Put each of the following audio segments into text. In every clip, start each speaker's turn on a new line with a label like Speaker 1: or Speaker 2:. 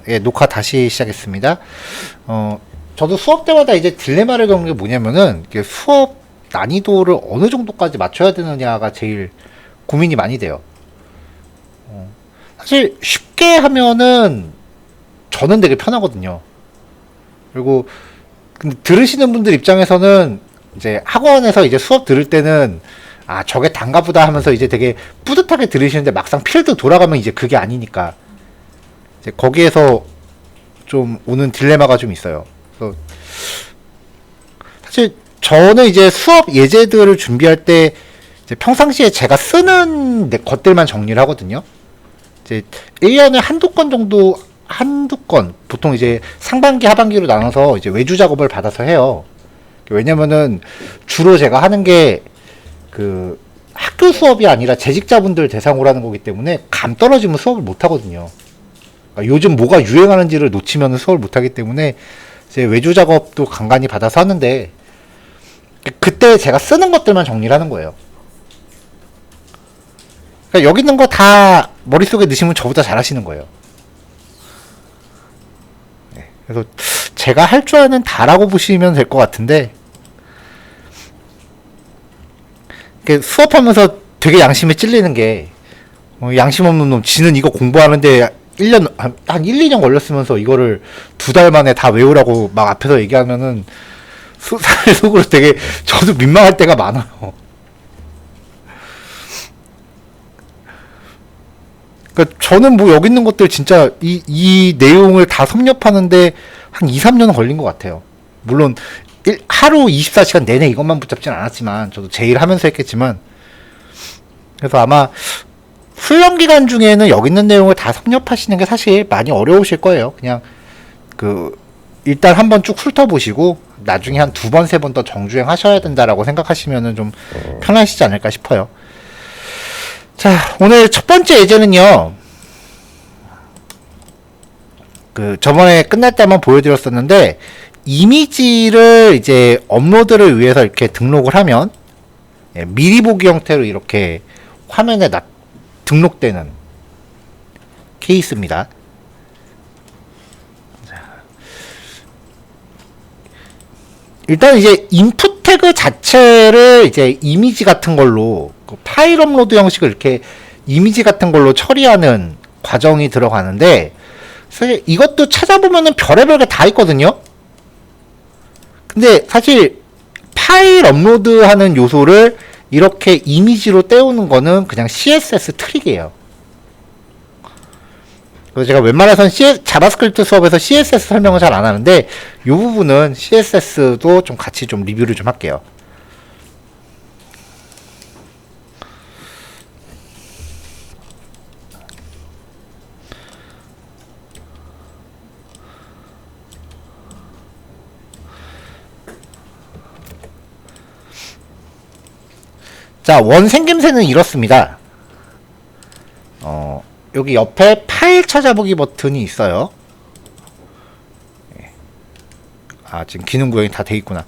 Speaker 1: 예, 녹화 다시 시작했습니다. 저도 수업 때마다 이제 딜레마를 겪는 게 뭐냐면은, 이게 수업 난이도를 어느 정도까지 맞춰야 되느냐가 제일 고민이 많이 돼요. 사실 쉽게 하면은 저는 되게 편하거든요. 그리고 근데 들으시는 분들 입장에서는 이제 학원에서 이제 수업 들을 때는 아, 저게 단가 보다 하면서 이제 되게 뿌듯하게 들으시는데 막상 필드 돌아가면 이제 그게 아니니까 이제 거기에서 좀 오는 딜레마가 좀 있어요. 그래서 사실 저는 이제 수업 예제들을 준비할 때 이제 평상시에 제가 쓰는 것들만 정리를 하거든요. 이제 1년에 한두 건, 보통 이제 상반기, 하반기로 나눠서 이제 외주 작업을 받아서 해요. 왜냐면은 주로 제가 하는 게 그 학교 수업이 아니라 재직자분들 대상으로 하는 거기 때문에 감 떨어지면 수업을 못 하거든요. 그러니까 요즘 뭐가 유행하는지를 놓치면 수업을 못 하기 때문에 이제 외주 작업도 간간히 받아서 하는데 그때 제가 쓰는 것들만 정리를 하는 거예요. 그러니까 여기 있는 거 다 머릿속에 넣으시면 저보다 잘하시는 거예요. 네, 그래서 제가 할 줄 아는 다라고 보시면 될 것 같은데 수업하면서 되게 양심에 찔리는 게 양심 없는 놈 지는 이거 공부하는데 1년 한 1, 2년 걸렸으면서 이거를 2달 만에 다 외우라고 막 앞에서 얘기하면은 속으로 되게 저도 민망할 때가 많아요. 그러니까 저는 뭐 여기 있는 것들 진짜 이 내용을 다 섭렵하는데 한 2, 3년 걸린 것 같아요. 물론 하루 24시간 내내 이것만 붙잡진 않았지만 저도 제일 하면서 했겠지만 그래서 아마 훈련 기간 중에는 여기 있는 내용을 다 섭렵하시는 게 사실 많이 어려우실 거예요. 그냥 일단 한번 쭉 훑어보시고 나중에 한 2번, 3번 더 정주행 하셔야 된다라고 생각하시면은 좀 편하시지 않을까 싶어요. 자, 오늘 첫 번째 예제는요. 저번에 끝날 때 한번 보여드렸었는데 이미지를 이제 업로드를 위해서 이렇게 등록을 하면 미리 보기 형태로 이렇게 화면에 등록되는 케이스입니다. 일단 이제 인풋 태그 자체를 이제 이미지 같은 걸로 파일 업로드 형식을 이렇게 이미지 같은 걸로 처리하는 과정이 들어가는데 사실 이것도 찾아보면은 별의별 게 다 있거든요. 근데 사실 파일 업로드하는 요소를 이렇게 이미지로 떼우는 거는 그냥 CSS 트릭이에요. 그래서 제가 웬만해선 자바스크립트 수업에서 CSS 설명을 잘 안 하는데 이 부분은 CSS도 좀 같이 좀 리뷰를 좀 할게요. 자, 원 생김새는 이렇습니다. 여기 옆에 파일 찾아보기 버튼이 있어요. 아, 지금 기능 구현이 다 돼 있구나.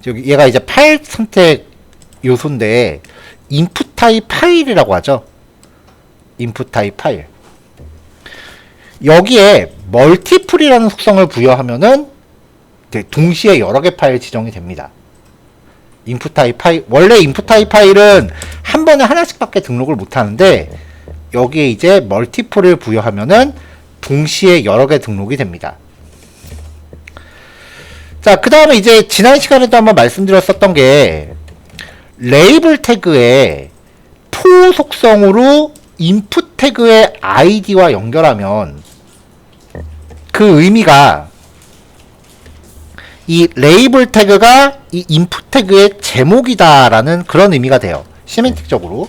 Speaker 1: 여기 얘가 이제 파일 선택 요소인데 인풋 타입 파일이라고 하죠. 인풋 타입 파일. 여기에 멀티플이라는 속성을 부여하면은 동시에 여러 개 파일 지정이 됩니다. 인풋 타입 파일, 원래 인풋 타입 파일은 한 번에 하나씩밖에 등록을 못 하는데 여기에 이제 멀티플을 부여하면은 동시에 여러 개 등록이 됩니다. 자, 그 다음에 이제 지난 시간에도 한번 말씀드렸었던 게 레이블 태그에 포 속성으로 인풋 태그의 아이디와 연결하면 그 의미가 이 레이블 태그가 이 인풋 태그의 제목이다라는 그런 의미가 돼요. 시멘틱적으로.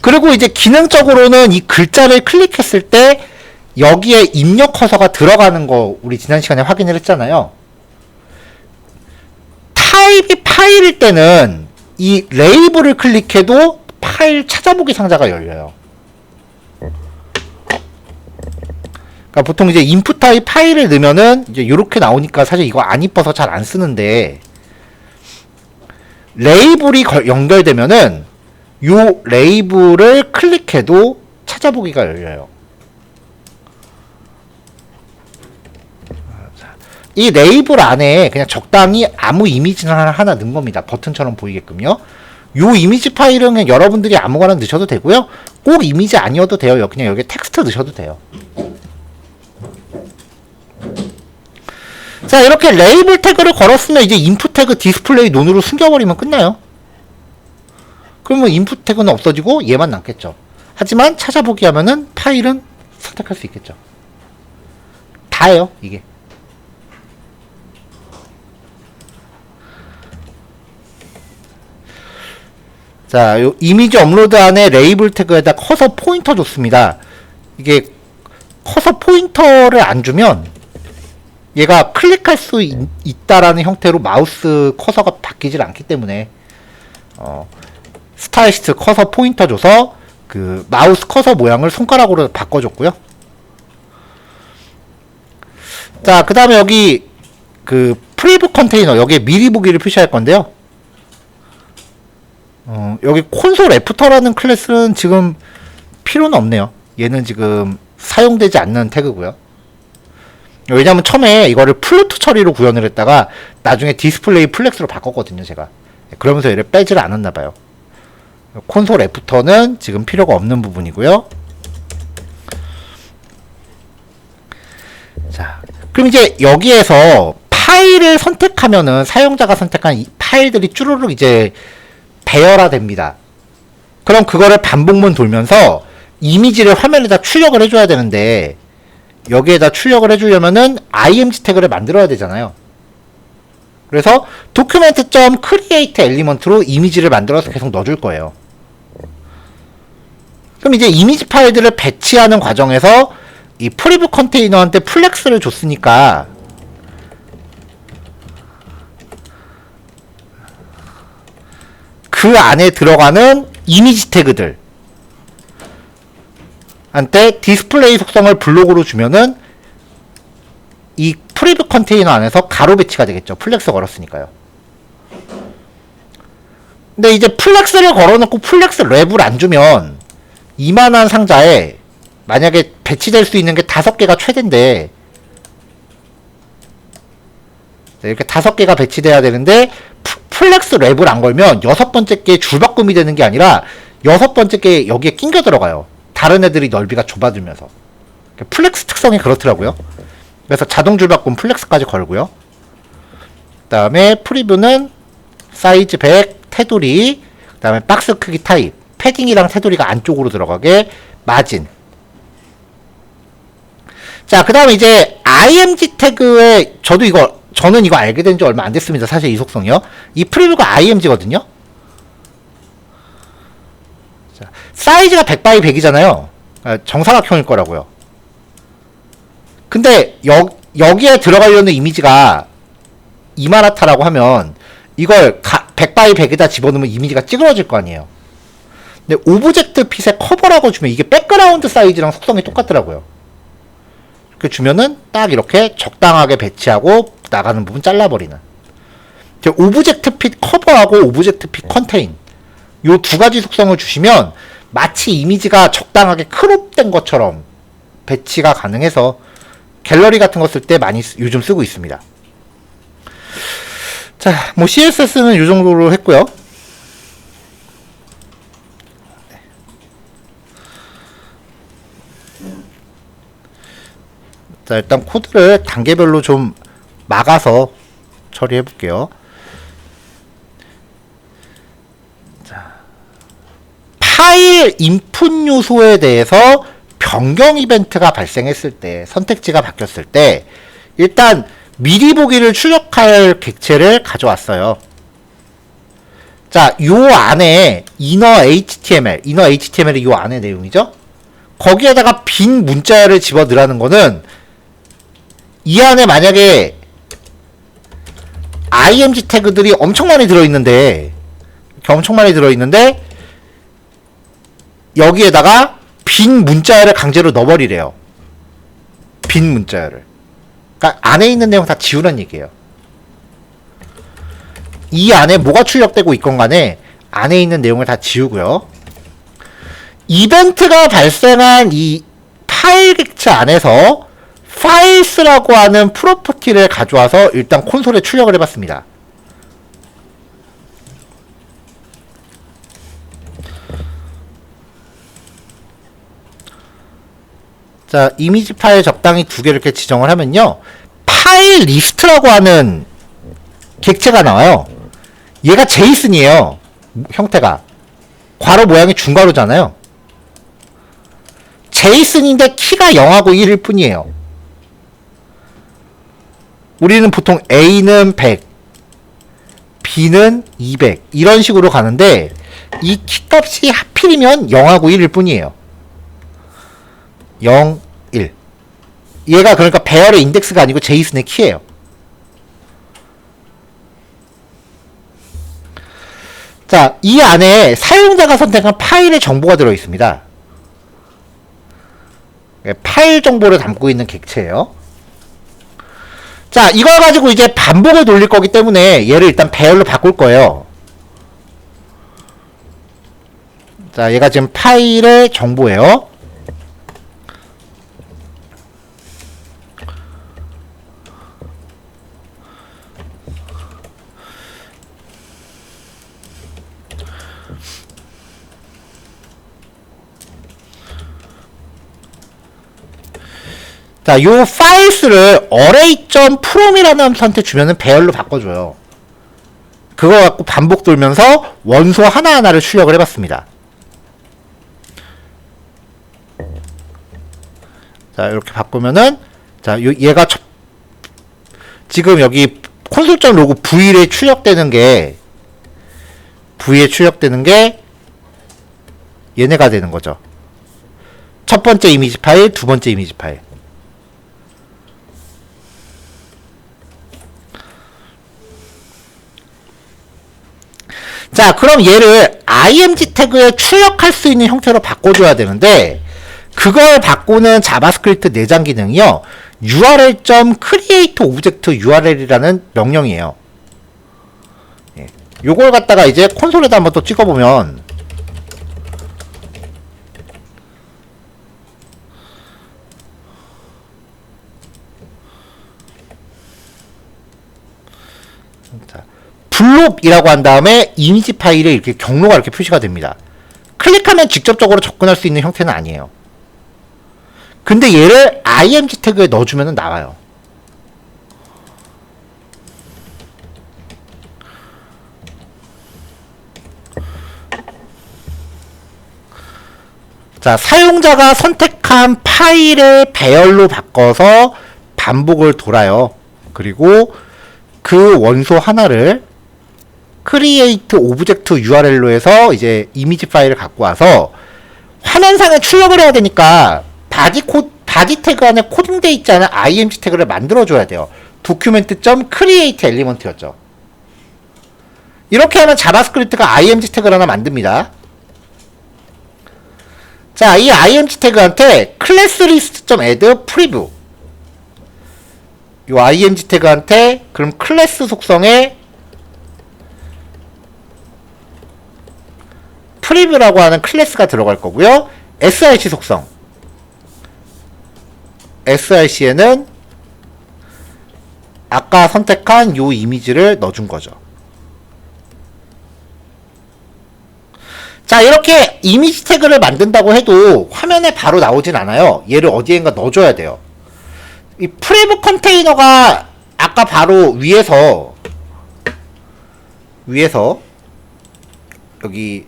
Speaker 1: 그리고 이제 기능적으로는 이 글자를 클릭했을 때 여기에 입력 커서가 들어가는 거 우리 지난 시간에 확인을 했잖아요. 타입이 파일일 때는 이 레이블을 클릭해도 파일 찾아보기 상자가 열려요. 그러니까 보통 이제 인풋 타입 파일을 넣으면은 이제 이렇게 나오니까 사실 이거 안 이뻐서 잘 안 쓰는데 레이블이 연결되면은 요 레이블을 클릭해도 찾아보기가 열려요. 이 레이블 안에 그냥 적당히 아무 이미지나 하나 넣은 겁니다. 버튼처럼 보이게끔요. 요 이미지 파일은 그냥 여러분들이 아무거나 넣으셔도 되고요. 꼭 이미지 아니어도 돼요. 그냥 여기 텍스트 넣으셔도 돼요. 자, 이렇게 레이블 태그를 걸었으면 이제 인풋 태그 디스플레이 논으로 숨겨버리면 끝나요. 그러면 인풋 태그는 없어지고 얘만 남겠죠. 하지만 찾아보기 하면은 파일은 선택할 수 있겠죠. 다예요, 이게. 자, 요 이미지 업로드 안에 레이블 태그에다 커서 포인터 줬습니다. 이게 커서 포인터를 안 주면 얘가 클릭할 수 있다라는 형태로 마우스 커서가 바뀌질 않기 때문에 스타일리스트 커서 포인터 줘서 그 마우스 커서 모양을 손가락으로 바꿔줬고요. 자, 그 다음에 여기 그 프리뷰 컨테이너 여기에 미리 보기를 표시할 건데요. 여기 콘솔 애프터라는 클래스는 지금 필요는 없네요. 얘는 지금 사용되지 않는 태그고요. 왜냐면 처음에 이거를 플루트 처리로 구현을 했다가 나중에 디스플레이 플렉스로 바꿨거든요, 제가. 그러면서 얘를 빼질 않았나봐요. 콘솔 애프터는 지금 필요가 없는 부분이고요. 자, 그럼 이제 여기에서 파일을 선택하면은 사용자가 선택한 이 파일들이 쭈루룩 이제 배열화됩니다. 그럼 그거를 반복문 돌면서 이미지를 화면에다 출력을 해줘야 되는데 여기에다 출력을 해주려면은 img 태그를 만들어야 되잖아요. 그래서 document.create element로 이미지를 만들어서 계속 넣어줄 거예요. 그럼 이제 이미지 파일들을 배치하는 과정에서 이 프리뷰 컨테이너한테 플렉스를 줬으니까 그 안에 들어가는 이미지 태그들 한테 디스플레이 속성을 블록으로 주면은 이 프리뷰 컨테이너 안에서 가로 배치가 되겠죠. 플렉스 걸었으니까요. 근데 이제 플렉스를 걸어놓고 플렉스 랩을 안 주면 이만한 상자에 만약에 배치될 수 있는 게 5개가 최대인데 이렇게 5개가 배치돼야 되는데 플렉스 랩을 안 걸면 6번째 게 줄바꿈이 되는 게 아니라 6번째 게 여기에 낑겨 들어가요. 다른 애들이 넓이가 좁아들면서. 플렉스 특성이 그렇더라고요. 그래서 자동 줄바꿈 플렉스까지 걸고요. 그 다음에 프리뷰는 사이즈 100, 테두리, 그 다음에 박스 크기 타입, 패딩이랑 테두리가 안쪽으로 들어가게, 마진. 자, 그 다음에 이제 img 태그에 저는 이거 알게 된 지 얼마 안 됐습니다. 사실 이 속성이요. 이 프리뷰가 img거든요. 자, 사이즈가 100x100이잖아요. 정사각형일 거라고요. 근데 여기에 들어가려는 이미지가 이마라타라고 하면 이걸 100x100에다 집어넣으면 이미지가 찌그러질 거 아니에요. 근데 오브젝트 핏에 커버라고 주면 이게 백그라운드 사이즈랑 속성이 똑같더라고요. 이렇게 주면은 딱 이렇게 적당하게 배치하고 나가는 부분 잘라버리는. 오브젝트 핏 커버하고 오브젝트 핏 컨테인 요 두 가지 속성을 주시면 마치 이미지가 적당하게 크롭된 것처럼 배치가 가능해서 갤러리 같은 거 쓸 때 많이 요즘 쓰고 있습니다. 자, 뭐 CSS는 요 정도로 했고요. 자, 일단 코드를 단계별로 좀 막아서 처리해 볼게요. 자, 파일 인풋 요소에 대해서 변경 이벤트가 발생했을 때, 선택지가 바뀌었을 때 일단 미리 보기를 출력할 객체를 가져왔어요. 자, 요 안에 inner HTML이 요 안에 내용이죠. 거기에다가 빈 문자를 집어 넣으라는 거는 이 안에 만약에 img 태그들이 엄청 많이 들어있는데 여기에다가 빈 문자열을 강제로 넣어버리래요. 빈 문자열을. 그러니까 안에 있는 내용 다 지우란 얘기예요. 이 안에 뭐가 출력되고 있건 간에 안에 있는 내용을 다 지우고요. 이벤트가 발생한 이 파일 객체 안에서 파일스라고 하는 프로퍼티를 가져와서 일단 콘솔에 출력을 해봤습니다. 자, 이미지 파일 적당히 두 개를 이렇게 지정을 하면요, 파일 리스트라고 하는 객체가 나와요. 얘가 제이슨이에요. 형태가 괄호 모양이 중괄호잖아요. 제이슨인데 키가 0하고 1일 뿐이에요. 우리는 보통 A는 100, B는 200 이런 식으로 가는데 이 키값이 하필이면 0하고 1일 뿐이에요. 0, 1. 얘가 그러니까 배열의 인덱스가 아니고 제이슨의 키예요. 자, 이 안에 사용자가 선택한 파일의 정보가 들어 있습니다. 파일 정보를 담고 있는 객체예요. 자, 이걸 가지고 이제 반복을 돌릴 거기 때문에 얘를 일단 배열로 바꿀 거예요. 자, 얘가 지금 파일의 정보예요. 자, 요 파일스를 array.from이라는 선택 주면은 배열로 바꿔줘요. 그거 갖고 반복 돌면서 원소 하나하나를 출력을 해봤습니다. 자, 이렇게 바꾸면은, 자, 얘가 지금 여기 콘솔.로그 V에 출력되는 게, 얘네가 되는 거죠. 첫 번째 이미지 파일, 두 번째 이미지 파일. 자, 그럼 얘를 img 태그에 출력할 수 있는 형태로 바꿔줘야 되는데, 그걸 바꾸는 자바스크립트 내장 기능이요, url.createObjectURL이라는 명령이에요. 예. 요걸 갖다가 이제 콘솔에다 한번 또 찍어보면, 자, 블롭이라고 한 다음에 이미지 파일에 이렇게 경로가 이렇게 표시가 됩니다. 클릭하면 직접적으로 접근할 수 있는 형태는 아니에요. 근데 얘를 img 태그에 넣어주면 나와요. 자, 사용자가 선택한 파일의 배열로 바꿔서 반복을 돌아요. 그리고 그 원소 하나를 create object URL로 해서 이제 이미지 파일을 갖고 와서 화면상에 출력을 해야 되니까 바디 태그 안에 코딩되어 있지 않은 img 태그를 만들어줘야 돼요. document.create element였죠. 이렇게 하면 자바스크립트가 img 태그를 하나 만듭니다. 자, 이 img 태그한테 classList.add preview, 요 img 태그한테 그럼 클래스 속성에 프리뷰라고 하는 클래스가 들어갈 거고요. src 속성, src에는 아까 선택한 요 이미지를 넣어준 거죠. 자, 이렇게 이미지 태그를 만든다고 해도 화면에 바로 나오진 않아요. 얘를 어디엔가 넣어줘야 돼요. 이 프리뷰 컨테이너가 아까 바로 위에서 여기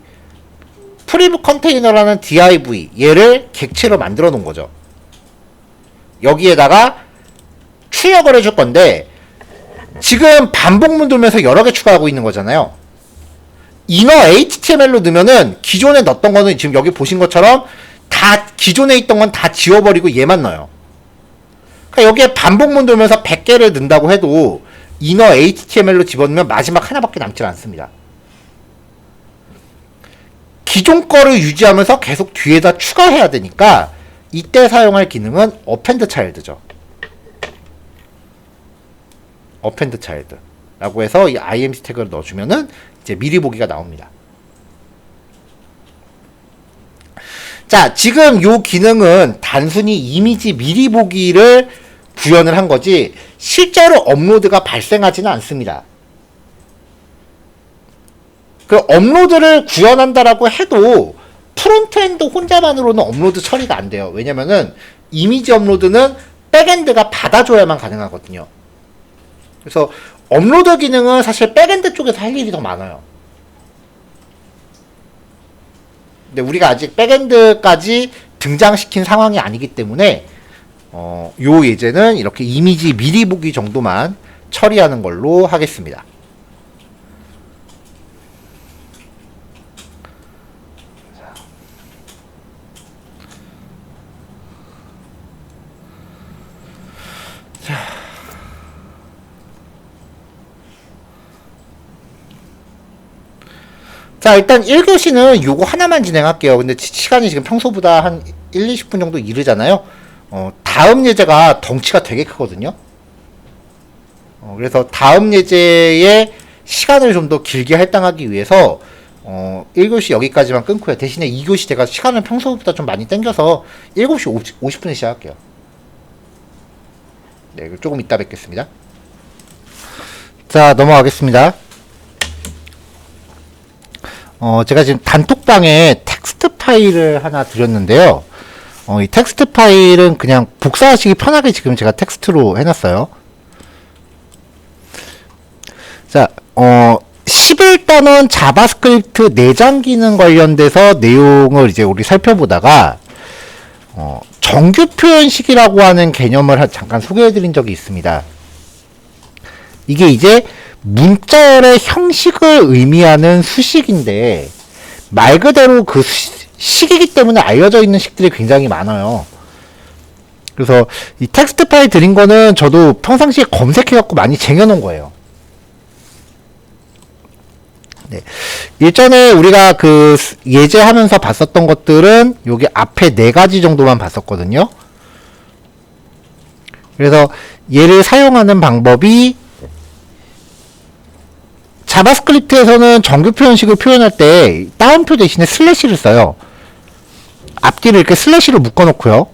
Speaker 1: 프리뷰 컨테이너라는 div, 얘를 객체로 만들어 놓은 거죠. 여기에다가 출력을 해줄 건데, 지금 반복문 돌면서 여러 개 추가하고 있는 거잖아요. inner html로 넣으면은 기존에 넣었던 거는 지금 여기 보신 것처럼 다 기존에 있던 건 다 지워버리고 얘만 넣어요. 그러니까 여기에 반복문 돌면서 100개를 넣는다고 해도 inner html로 집어넣으면 마지막 하나밖에 남지 않습니다. 기존 거를 유지하면서 계속 뒤에다 추가해야 되니까 이때 사용할 기능은 append child죠. append child 라고 해서 이 img 태그를 넣어주면은 이제 미리 보기가 나옵니다. 자, 지금 요 기능은 단순히 이미지 미리 보기를 구현을 한 거지 실제로 업로드가 발생하지는 않습니다. 그 업로드를 구현한다라고 해도 프론트엔드 혼자만으로는 업로드 처리가 안 돼요. 왜냐면은 이미지 업로드는 백엔드가 받아줘야만 가능하거든요. 그래서 업로드 기능은 사실 백엔드 쪽에서 할 일이 더 많아요. 근데 우리가 아직 백엔드까지 등장시킨 상황이 아니기 때문에 요 예제는 이렇게 이미지 미리 보기 정도만 처리하는 걸로 하겠습니다. 자, 일단 1교시는 요거 하나만 진행할게요. 근데 시간이 지금 평소보다 한 1, 20분 정도 이르잖아요. 다음 예제가 덩치가 되게 크거든요. 그래서 다음 예제의 시간을 좀 더 길게 할당하기 위해서 1교시 여기까지만 끊고요. 대신에 2교시 제가 시간을 평소보다 좀 많이 당겨서 7시 50분에 시작할게요. 네, 조금 이따 뵙겠습니다. 자, 넘어가겠습니다. 제가 지금 단톡방에 텍스트 파일을 하나 드렸는데요. 이 텍스트 파일은 그냥 복사하시기 편하게 지금 제가 텍스트로 해놨어요. 자, 11단원 자바스크립트 내장 기능 관련돼서 내용을 이제 우리 살펴보다가, 정규 표현식이라고 하는 개념을 잠깐 소개해드린 적이 있습니다. 이게 이제 문자열의 형식을 의미하는 수식인데 말 그대로 그 식이기 때문에 알려져 있는 식들이 굉장히 많아요. 그래서 이 텍스트 파일 드린 거는 저도 평상시에 검색해갖고 많이 쟁여놓은 거예요. 네. 일전에 우리가 그 예제하면서 봤었던 것들은 여기 앞에 4가지 정도만 봤었거든요. 그래서 얘를 사용하는 방법이 자바스크립트에서는 정규 표현식을 표현할 때 따옴표 대신에 슬래시를 써요. 앞뒤를 이렇게 슬래시로 묶어놓고요.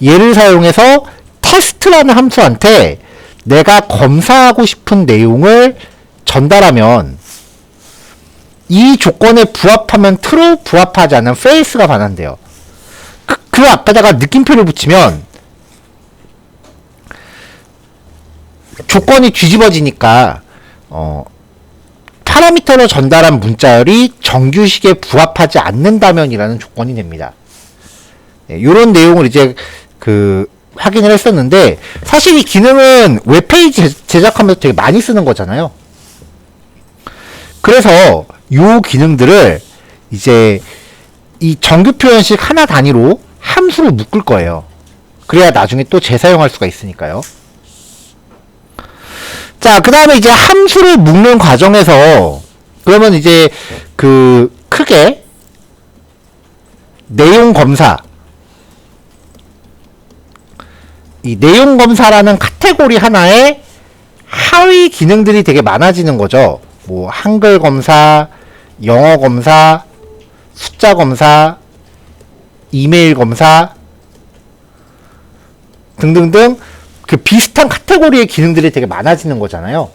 Speaker 1: 얘를 사용해서 테스트라는 함수한테 내가 검사하고 싶은 내용을 전달하면 이 조건에 부합하면 true, 부합하지 않으면 false가 반환돼요. 그 앞에다가 느낌표를 붙이면 조건이 뒤집어지니까 파라미터로 전달한 문자열이 정규식에 부합하지 않는다면이라는 조건이 됩니다. 네, 이런 내용을 이제 확인을 했었는데 사실 이 기능은 웹페이지 제작하면서 되게 많이 쓰는 거잖아요. 그래서 이 기능들을 이제 이 정규 표현식 하나 단위로 함수로 묶을 거예요. 그래야 나중에 또 재사용할 수가 있으니까요. 자, 그 다음에 이제 함수를 묶는 과정에서 그러면 이제 크게 내용 검사, 이 내용 검사라는 카테고리 하나에 하위 기능들이 되게 많아지는 거죠. 뭐 한글 검사, 영어 검사, 숫자 검사, 이메일 검사 등등등 그 비슷한 카테고리의 기능들이 되게 많아지는 거잖아요.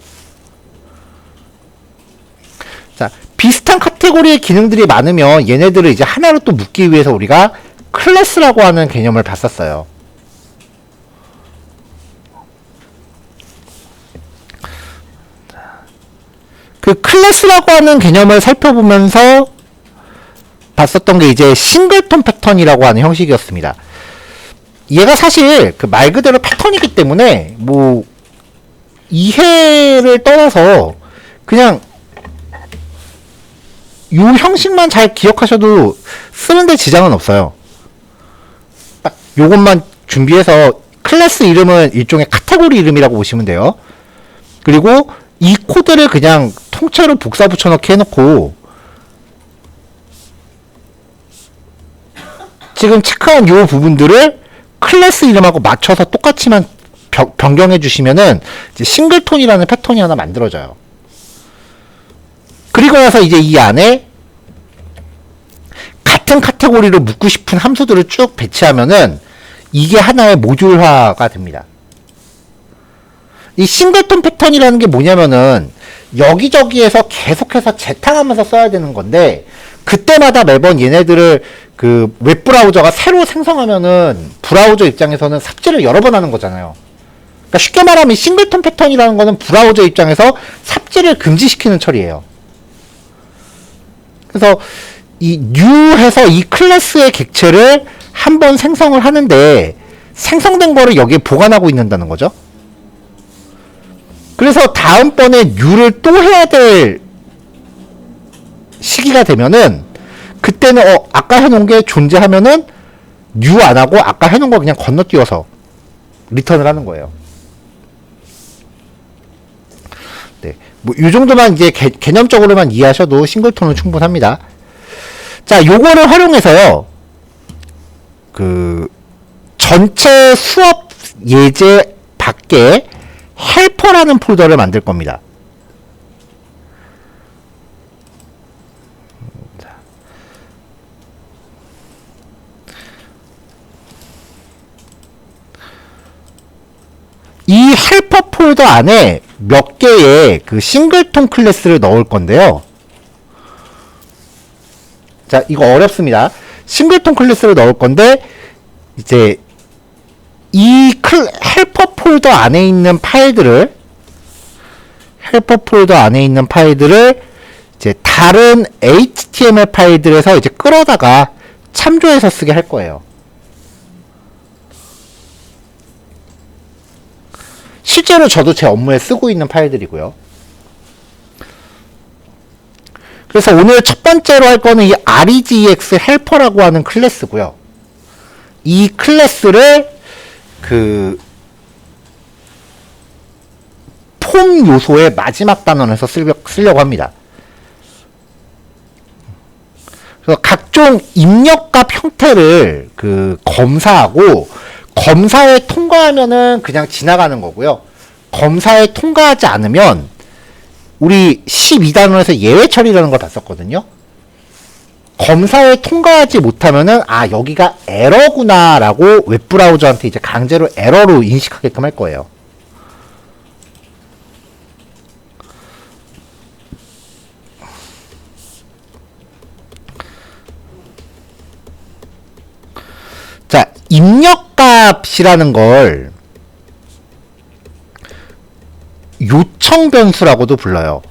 Speaker 1: 자, 비슷한 카테고리의 기능들이 많으면 얘네들을 이제 하나로 또 묶기 위해서 우리가 클래스라고 하는 개념을 봤었어요. 그 클래스라고 하는 개념을 살펴보면서 봤었던 게 이제 싱글톤 패턴이라고 하는 형식이었습니다. 얘가 사실 그 말 그대로 패턴이기 때문에 뭐 이해를 떠나서 그냥 요 형식만 잘 기억하셔도 쓰는데 지장은 없어요. 딱 요것만 준비해서 클래스 이름은 일종의 카테고리 이름이라고 보시면 돼요. 그리고 이 코드를 그냥 통째로 복사 붙여넣기 해놓고 지금 체크한 요 부분들을 클래스 이름하고 맞춰서 똑같이만 변경해 주시면은 이제 싱글톤이라는 패턴이 하나 만들어져요. 그리고 나서 이제 이 안에 같은 카테고리로 묶고 싶은 함수들을 쭉 배치하면은 이게 하나의 모듈화가 됩니다. 이 싱글톤 패턴이라는 게 뭐냐면은 여기저기에서 계속해서 재탕하면서 써야 되는 건데, 그때마다 매번 얘네들을 그 웹브라우저가 새로 생성하면은 브라우저 입장에서는 삽질을 여러 번 하는 거잖아요. 그러니까 쉽게 말하면 싱글톤 패턴이라는 거는 브라우저 입장에서 삽질을 금지시키는 처리예요. 그래서 이 new해서 이 클래스의 객체를 한번 생성을 하는데 생성된 거를 여기에 보관하고 있는다는 거죠. 그래서 다음번에 new를 또 해야 될 시기가 되면은 그때는 아까 해놓은 게 존재하면은 new 안 하고 아까 해놓은 거 그냥 건너뛰어서 리턴을 하는 거예요. 네, 뭐 이 정도만 이제 개념적으로만 이해하셔도 싱글톤은 충분합니다. 자, 요거를 활용해서요, 그 전체 수업 예제 밖에 헬퍼라는 폴더를 만들 겁니다. 이 헬퍼 폴더 안에 몇 개의 그 싱글톤 클래스를 넣을 건데요. 자, 이거 어렵습니다. 싱글톤 클래스를 넣을 건데, 이제 이 헬퍼 폴더 안에 있는 파일들을 이제 다른 HTML 파일들에서 이제 끌어다가 참조해서 쓰게 할 거예요. 실제로 저도 제 업무에 쓰고 있는 파일들이고요. 그래서 오늘 첫 번째로 할 거는 이 regex 헬퍼라고 하는 클래스고요. 이 클래스를 그 폼 요소의 마지막 단원에서 쓰려고 합니다. 그래서 각종 입력값 형태를 그 검사하고, 검사에 통과하면은 그냥 지나가는 거고요. 검사에 통과하지 않으면 우리 12단원에서 예외 처리라는 걸 봤었거든요. 검사에 통과하지 못하면은 여기가 에러구나 라고 웹브라우저한테 이제 강제로 에러로 인식하게끔 할 거예요. 자, 입력값이라는 걸 요청 변수라고도 불러요.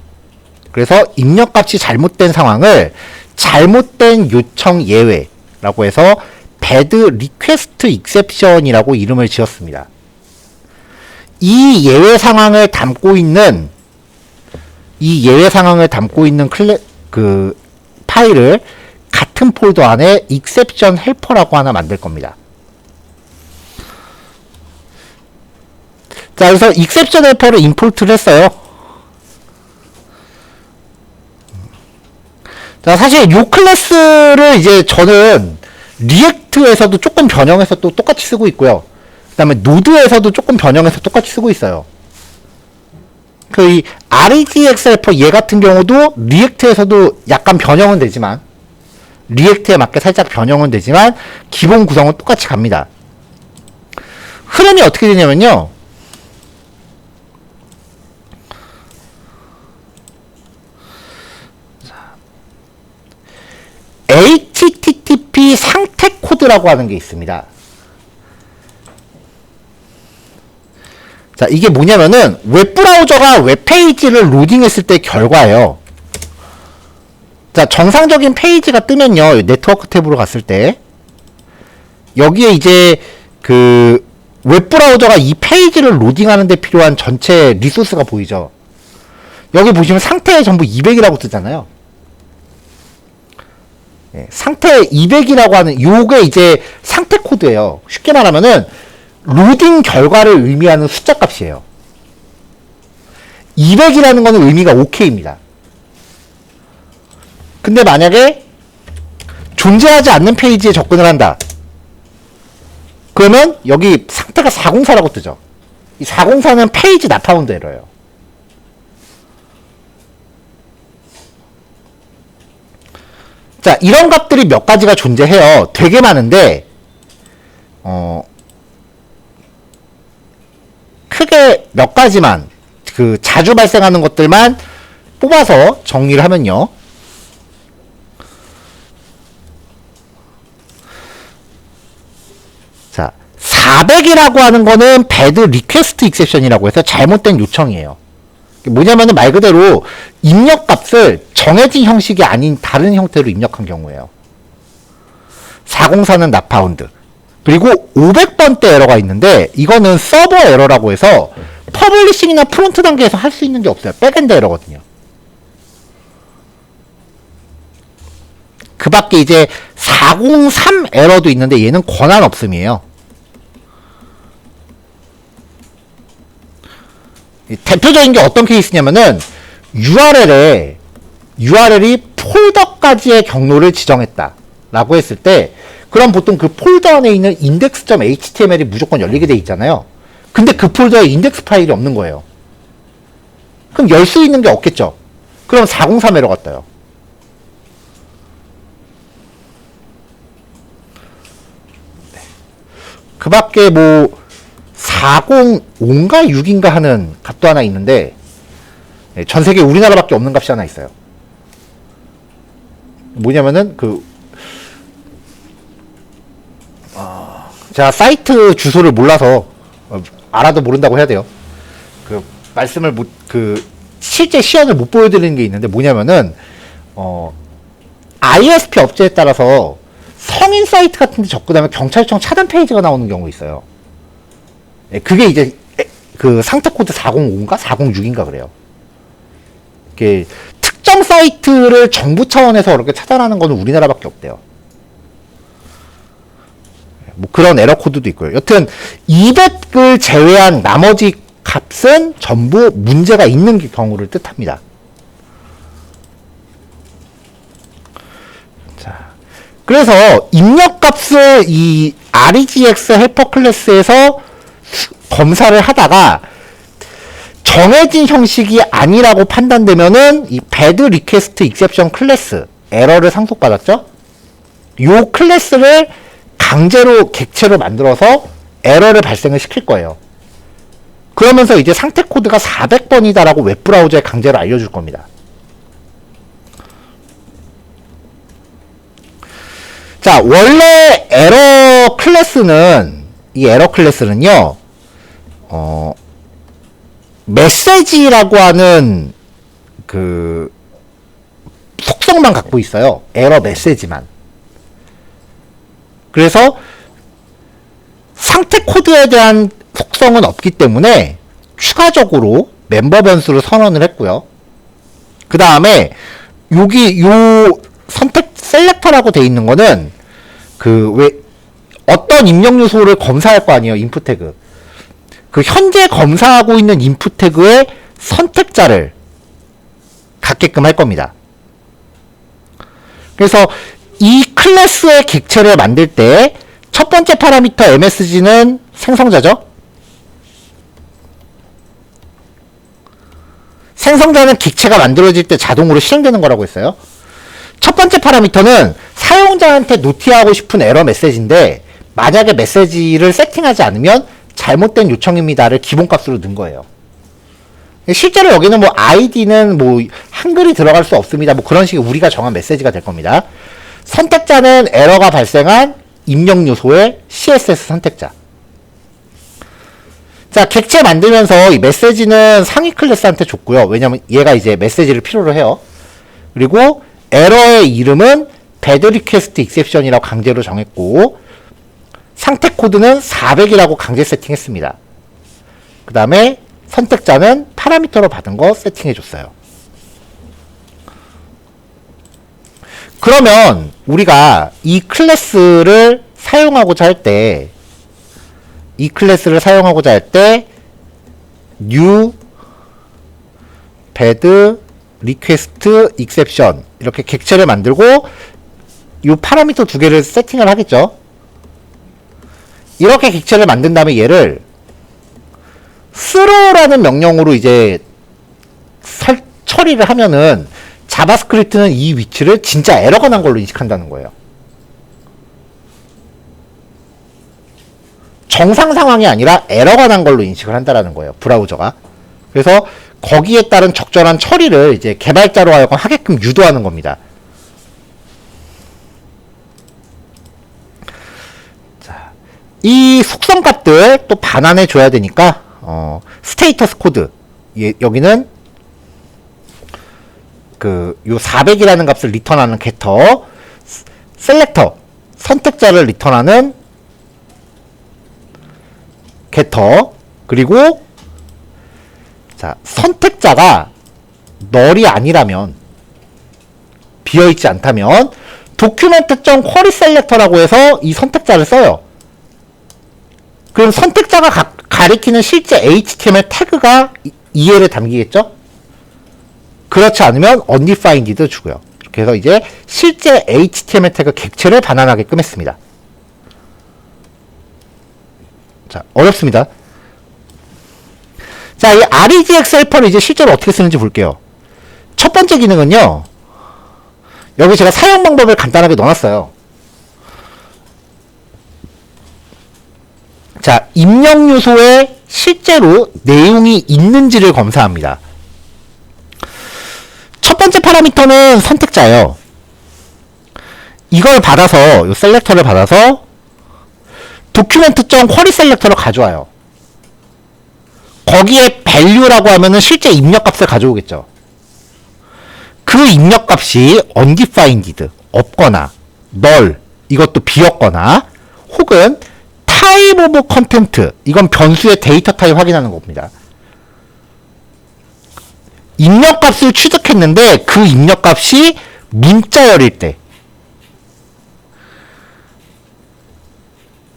Speaker 1: 그래서 입력값이 잘못된 상황을 잘못된 요청 예외라고 해서 bad request exception이라고 이름을 지었습니다. 이 예외 상황을 담고 있는 그 파일을 같은 폴더 안에 exception helper라고 하나 만들 겁니다. 자, 그래서 exception helper를 임포트를 했어요. 자, 사실 이 클래스를 이제 저는 리액트에서도 조금 변형해서 또 똑같이 쓰고 있고요. 그 다음에 노드에서도 조금 변형해서 똑같이 쓰고 있어요. 그 이 regex helper 얘 같은 경우도 리액트에서도 약간 변형은 되지만, 리액트에 맞게 살짝 변형은 되지만 기본 구성은 똑같이 갑니다. 흐름이 어떻게 되냐면요, HTTP 상태 코드라고 하는 게 있습니다. 자, 이게 뭐냐면은 웹브라우저가 웹페이지를 로딩했을 때 결과예요. 자, 정상적인 페이지가 뜨면요, 네트워크 탭으로 갔을 때 여기에 이제 그 웹브라우저가 이 페이지를 로딩하는 데 필요한 전체 리소스가 보이죠. 여기 보시면 상태에 전부 200이라고 뜨잖아요. 상태 200이라고 하는 요게 이제 상태 코드예요. 쉽게 말하면은 로딩 결과를 의미하는 숫자 값이에요. 200이라는 거는 의미가 OK입니다. 근데 만약에 존재하지 않는 페이지에 접근을 한다. 그러면 여기 상태가 404라고 뜨죠. 이 404는 페이지 나파운드 에러예요. 자, 이런 값들이 몇 가지가 존재해요. 되게 많은데 크게 몇 가지만 그 자주 발생하는 것들만 뽑아서 정리를 하면요. 자, 400이라고 하는 거는 배드 리퀘스트 익셉션이라고 해서 잘못된 요청이에요. 뭐냐면은 말 그대로 입력값을 정해진 형식이 아닌 다른 형태로 입력한 경우예요. 404는 not found. 그리고 500번대 에러가 있는데 이거는 서버 에러라고 해서 퍼블리싱이나 프론트 단계에서 할 수 있는 게 없어요. 백엔드 에러거든요. 그 밖에 이제 403 에러도 있는데 얘는 권한 없음이에요. 대표적인 게 어떤 케이스냐면은 URL이 폴더까지의 경로를 지정했다 라고 했을 때 그럼 보통 그 폴더 안에 있는 index.html이 무조건 열리게 돼 있잖아요. 근데 그 폴더에 인덱스 파일이 없는 거예요. 그럼 열 수 있는 게 없겠죠. 그럼 403 에러가 떠요. 그 밖에 뭐 405인가 6인가 하는 값도 하나 있는데 전 세계 우리나라밖에 없는 값이 하나 있어요. 뭐냐면은 제가 사이트 주소를 몰라서 알아도 모른다고 해야 돼요. 말씀을 실제 시연을 못 보여드리는 게 있는데 뭐냐면은 ISP 업체에 따라서 성인 사이트 같은 데 접근하면 경찰청 차단 페이지가 나오는 경우 있어요. 그게 이제 그 상태 코드 405인가 406인가 그래요. 이게 특정 사이트를 정부 차원에서 그렇게 차단하는 거는 우리나라밖에 없대요. 뭐 그런 에러 코드도 있고요. 여튼 200을 제외한 나머지 값은 전부 문제가 있는 경우를 뜻합니다. 자, 그래서 입력값을 이 REGX 헬퍼 클래스에서 검사를 하다가 정해진 형식이 아니라고 판단되면은 이 배드 리퀘스트 익셉션 클래스 에러를 상속받았죠? 요 클래스를 강제로 객체로 만들어서 에러를 발생을 시킬 거예요. 그러면서 이제 상태 코드가 400번이다라고 웹브라우저에 강제로 알려줄 겁니다. 자, 원래 에러 클래스는요, 메시지라고 하는 그 속성만 갖고 있어요. 에러 메시지만. 그래서 상태 코드에 대한 속성은 없기 때문에 추가적으로 멤버 변수를 선언을 했고요. 그 다음에 여기 요 선택 셀렉터라고 돼 있는 거는 어떤 입력 요소를 검사할 거 아니에요. 인풋 태그. 그 현재 검사하고 있는 인풋 태그의 선택자를 갖게끔 할 겁니다. 그래서 이 클래스의 객체를 만들 때 첫 번째 파라미터 MSG는 생성자죠. 생성자는 객체가 만들어질 때 자동으로 실행되는 거라고 했어요. 첫 번째 파라미터는 사용자한테 노티하고 싶은 에러 메시지인데 만약에 메시지를 세팅하지 않으면 잘못된 요청입니다를 기본값으로 넣은 거예요. 실제로 여기는 뭐 아이디는 뭐 한글이 들어갈 수 없습니다. 뭐 그런 식의 우리가 정한 메시지가 될 겁니다. 선택자는 에러가 발생한 입력 요소의 CSS 선택자. 자, 객체 만들면서 이 메시지는 상위 클래스한테 줬고요. 왜냐면 얘가 이제 메시지를 필요로 해요. 그리고 에러의 이름은 배드 리퀘스트 익셉션이라고 강제로 정했고 상태 코드는 400이라고 강제 세팅했습니다. 그 다음에 선택자는 파라미터로 받은 거 세팅해줬어요. 그러면 우리가 이 클래스를 사용하고자 할 때 new bed request exception 이렇게 객체를 만들고 이 파라미터 두 개를 세팅을 하겠죠. 이렇게 객체를 만든 다음에 얘를 throw라는 명령으로 이제 처리를 하면은 자바스크립트는 이 위치를 진짜 에러가 난 걸로 인식한다는 거예요. 정상 상황이 아니라 에러가 난 걸로 인식을 한다라는 거예요. 브라우저가. 그래서 거기에 따른 적절한 처리를 이제 개발자로 하여금 하게끔 유도하는 겁니다. 자, 이 속성값들 또 반환해 줘야 되니까 스테이터스 코드 여기는 요 400이라는 값을 리턴하는 게터, 셀렉터 선택자를 리턴하는 게터, 그리고 자, 선택자가 널이 아니라면, 비어있지 않다면 document.query selector라고 해서 이 선택자를 써요. 그럼 선택자가 가리키는 실제 HTML 태그가 EL에 담기겠죠? 그렇지 않으면 undefined도 주고요. 이렇게 해서 이제 실제 HTML 태그 객체를 반환하게끔 했습니다. 자, 어렵습니다. 자, 이 REGX 헬퍼를 이제 실제로 어떻게 쓰는지 볼게요. 첫 번째 기능은요, 여기 제가 사용 방법을 간단하게 넣어놨어요. 자, 입력 요소에 실제로 내용이 있는지를 검사합니다. 첫 번째 파라미터는 선택자예요. 이걸 받아서, 이 셀렉터를 받아서 document.query selector로 가져와요. 거기에 value라고 하면은 실제 입력값을 가져오겠죠. 그 입력값이 undefined, 없거나 null, 이것도 비었거나, 혹은 type of content, 이건 변수의 데이터 타입 확인하는 겁니다. 입력값을 취득했는데 그 입력값이 문자열일 때,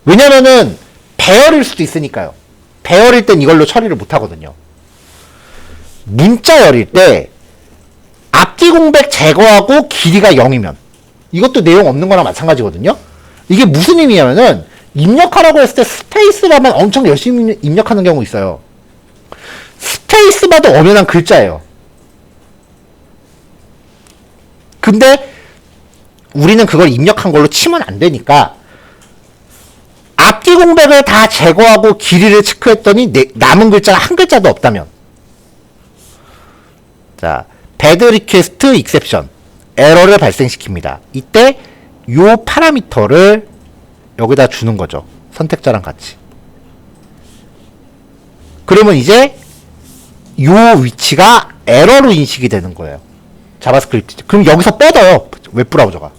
Speaker 1: 왜냐면은 배열일 수도 있으니까요. 배열일 땐 이걸로 처리를 못 하거든요. 문자열일 때 앞뒤 공백 제거하고 길이가 0이면 이것도 내용 없는 거랑 마찬가지거든요. 이게 무슨 의미냐면은 입력하라고 했을 때 스페이스바만 엄청 열심히 입력하는 경우 있어요. 스페이스바도 엄연한 글자예요. 근데 우리는 그걸 입력한 걸로 치면 안 되니까 앞뒤 공백을 다 제거하고 길이를 체크했더니 남은 글자가 한 글자도 없다면, 자, bad request exception, 에러를 발생시킵니다. 이때 요 파라미터를 여기다 주는 거죠. 선택자랑 같이. 그러면 이제 요 위치가 에러로 인식이 되는 거예요. 자바스크립트. 그럼 여기서 뻗어요. 웹브라우저가.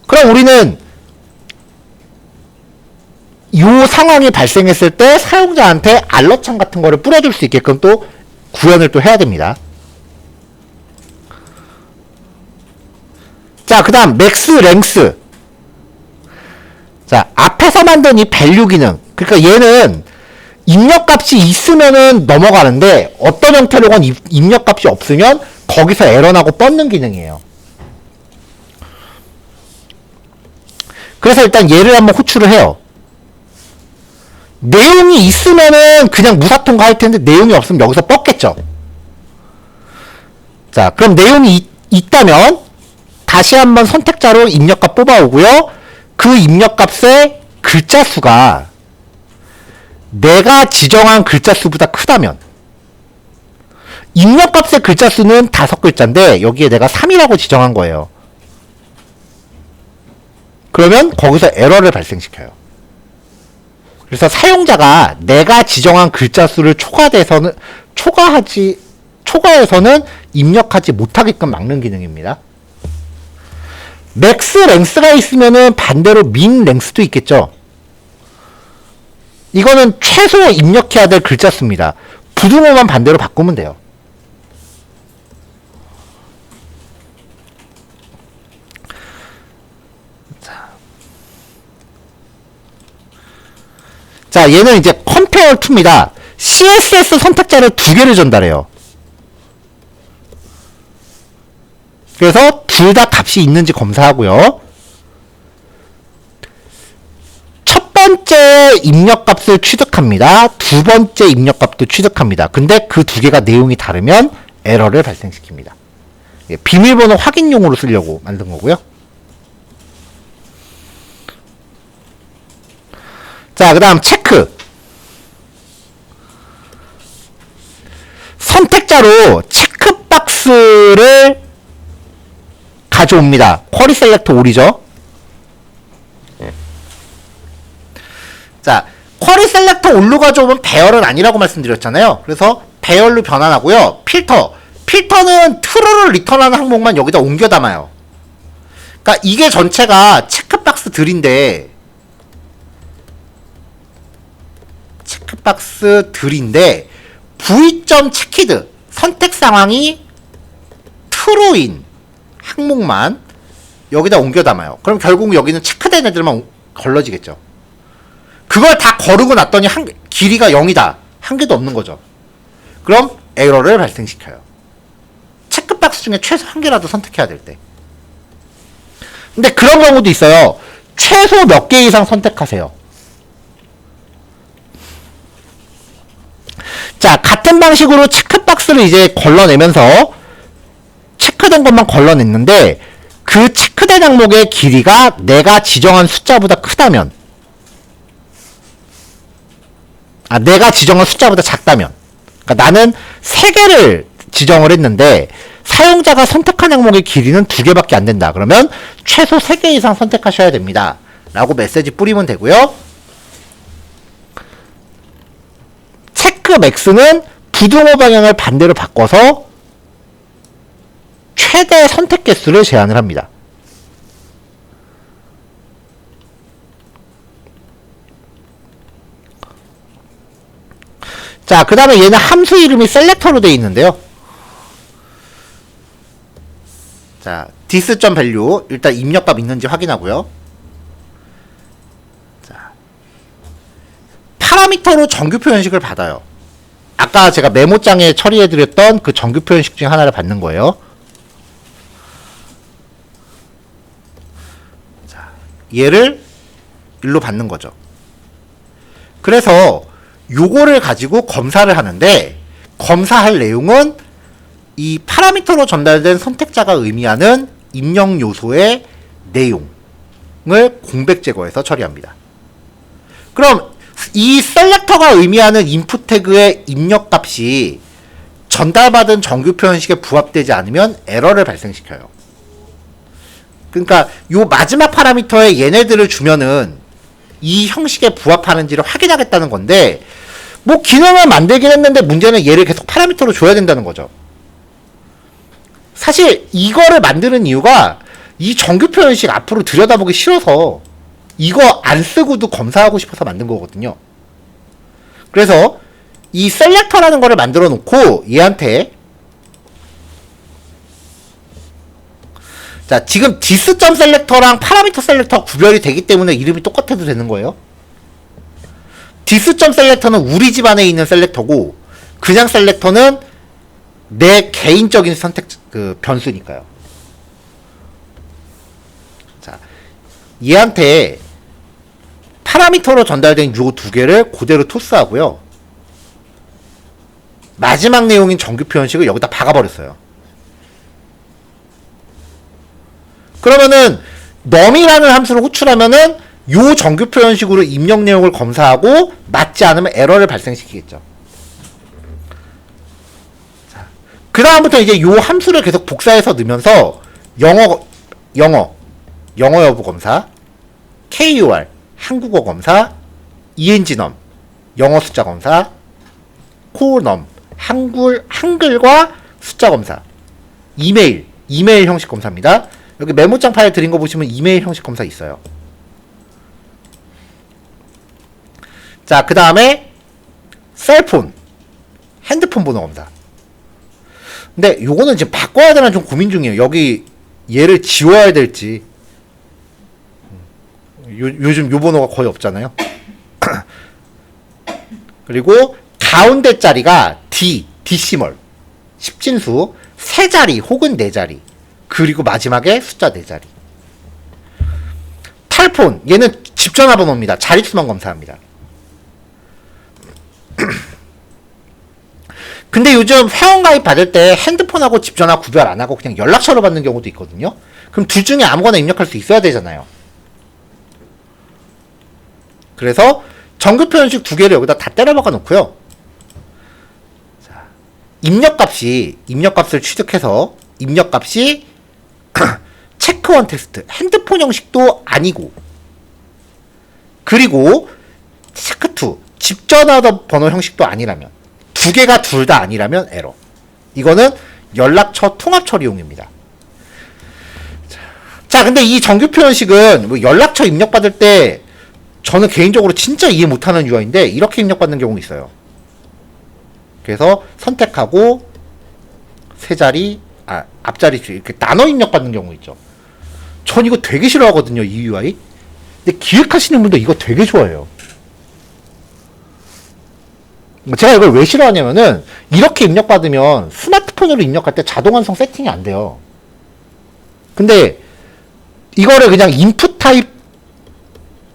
Speaker 1: 그럼 우리는 요 상황이 발생했을 때 사용자한테 알러창 같은 거를 뿌려줄 수 있게끔 또 구현을 또 해야 됩니다. 자, 그 다음 맥스 랭스. 자, 앞에서 만든 이 밸류 기능, 그러니까 얘는 입력값이 있으면은 넘어가는데 어떤 형태로건 입력값이 없으면 거기서 에러나고 뻗는 기능이에요. 그래서 일단 얘를 한번 호출을 해요. 내용이 있으면은 그냥 무사통과 할 텐데 내용이 없으면 여기서 뻗겠죠. 자, 그럼 내용이 있다면 다시 한번 선택자로 입력값 뽑아오고요. 그 입력값의 글자 수가 내가 지정한 글자 수보다 크다면, 입력값의 글자 수는 5글자인데 여기에 내가 3이라고 지정한 거예요. 그러면 거기서 에러를 발생시켜요. 그래서 사용자가 내가 지정한 글자 수를 초과해서는 입력하지 못하게끔 막는 기능입니다. 맥스 랭스가 있으면은 반대로 민 랭스도 있겠죠. 이거는 최소 입력해야 될 글자 수입니다. 부등호만 반대로 바꾸면 돼요. 자, 얘는 이제 compare to입니다. CSS 선택자를 2개를 전달해요. 그래서 둘 다 값이 있는지 검사하고요. 첫 번째 입력값을 취득합니다. 두 번째 입력값도 취득합니다. 근데 그 두 개가 내용이 다르면 에러를 발생시킵니다. 비밀번호 확인용으로 쓰려고 만든 거고요. 자, 그 다음 체크. 선택자로 체크박스를 가져옵니다. 쿼리 셀렉터 올이죠. 자, 쿼리 셀렉터 올로 가져오면 배열은 아니라고 말씀드렸잖아요. 그래서 배열로 변환하고요. 필터는 true를 리턴하는 항목만 여기다 옮겨 담아요. 그러니까 이게 전체가 체크박스들인데 v.checked 선택 상황이 true인 항목만 여기다 옮겨 담아요. 그럼 결국 여기는 체크된 애들만 걸러지겠죠. 그걸 다 거르고 났더니 길이가 0이다. 한 개도 없는 거죠. 그럼 에러를 발생시켜요. 체크박스 중에 최소 한 개라도 선택해야 될 때. 근데 그런 경우도 있어요. 최소 몇 개 이상 선택하세요. 자, 같은 방식으로 체크박스를 이제 걸러내면서 체크된 것만 걸러냈는데 그 체크된 항목의 길이가 내가 지정한 숫자보다 크다면, 내가 지정한 숫자보다 작다면, 그러니까 나는 3개를 지정을 했는데 사용자가 선택한 항목의 길이는 2개밖에 안 된다. 그러면 최소 3개 이상 선택하셔야 됩니다. 라고 메시지 뿌리면 되고요. 체크 맥스는 부등호 방향을 반대로 바꿔서 최대 선택 개수를 제한을 합니다. 자, 그 다음에 얘는 함수 이름이 셀렉터로 되어 있는데요. 자, this.value 일단 입력값 있는지 확인하고요. 자, 파라미터로 정규표 현식을 받아요. 아까 제가 메모장에 처리해드렸던 그 정규표 현식 중에 하나를 받는 거예요. 자, 얘를 일로 받는 거죠. 그래서 요거를 가지고 검사를 하는데, 검사할 내용은 이 파라미터로 전달된 선택자가 의미하는 입력 요소의 내용을 공백 제거해서 처리합니다. 그럼 이 셀렉터가 의미하는 인풋 태그의 입력 값이 전달받은 정규표 현식에 부합되지 않으면 에러를 발생시켜요. 그러니까 요 마지막 파라미터에 얘네들을 주면은 이 형식에 부합하는지를 확인하겠다는 건데, 뭐 기능을 만들긴 했는데 문제는 얘를 계속 파라미터로 줘야 된다는 거죠. 사실 이거를 만드는 이유가 이 정규표 현식 앞으로 들여다보기 싫어서 이거 안 쓰고도 검사하고 싶어서 만든 거거든요. 그래서 이 셀렉터라는 거를 만들어 놓고 얘한테, 자, 지금 dis.selector랑 파라미터 셀렉터가 구별이 되기 때문에 이름이 똑같아도 되는 거예요. dis.selector는 우리 집 안에 있는 셀렉터고, 그냥 셀렉터는 내 개인적인 선택 변수니까요. 자, 얘한테 파라미터로 전달된 요 2개를 그대로 토스하고요. 마지막 내용인 정규표 현식을 여기다 박아버렸어요. 그러면은 num이라는 함수를 호출하면은 요 정규표 현식으로 입력 내용을 검사하고 맞지 않으면 에러를 발생시키겠죠. 자, 그 다음부터 이제 요 함수를 계속 복사해서 넣으면서 영어 여부 검사, KUR 한국어 검사, ENGNum 영어 숫자 검사, CORENUM 한글과 숫자 검사, 이메일 형식 검사입니다. 여기 메모장 파일 드린 거 보시면 이메일 형식 검사 있어요. 자, 그 다음에 셀폰 핸드폰 번호 검사. 근데 요거는 지금 바꿔야 되나 좀 고민 중이에요. 여기 얘를 지워야 될지. 요즘 요 번호가 거의 없잖아요. 그리고 가운데 자리가 디시멀 10진수 3자리 혹은 4자리, 그리고 마지막에 숫자 4자리. 탈폰, 얘는 집전화번호입니다. 자릿수만 검사합니다. 근데 요즘 회원가입 받을 때 핸드폰하고 집전화 구별 안 하고 그냥 연락처로 받는 경우도 있거든요. 그럼 둘 중에 아무거나 입력할 수 있어야 되잖아요. 그래서 정규 표현식 두 개를 여기다 다 때려 박아 놓고요. 자, 입력값을 취득해서 입력값이 체크1 텍스트, 핸드폰 형식도 아니고, 그리고 체크2, 집전화 번호 형식도 아니라면, 두 개가 둘 다 아니라면 에러. 이거는 연락처 통합 처리용입니다. 자, 근데 이 정규 표현식은 뭐 연락처 입력받을 때 저는 개인적으로 진짜 이해 못하는 UI인데 이렇게 입력받는 경우가 있어요. 그래서 선택하고 세 자리, 앞자리 이렇게 나눠 입력받는 경우 있죠. 전 이거 되게 싫어하거든요, 이 UI. 근데 기획하시는 분도 이거 되게 좋아해요. 제가 이걸 왜 싫어하냐면은 이렇게 입력받으면 스마트폰으로 입력할 때 자동 완성 세팅이 안 돼요. 근데 이거를 그냥 인풋 타입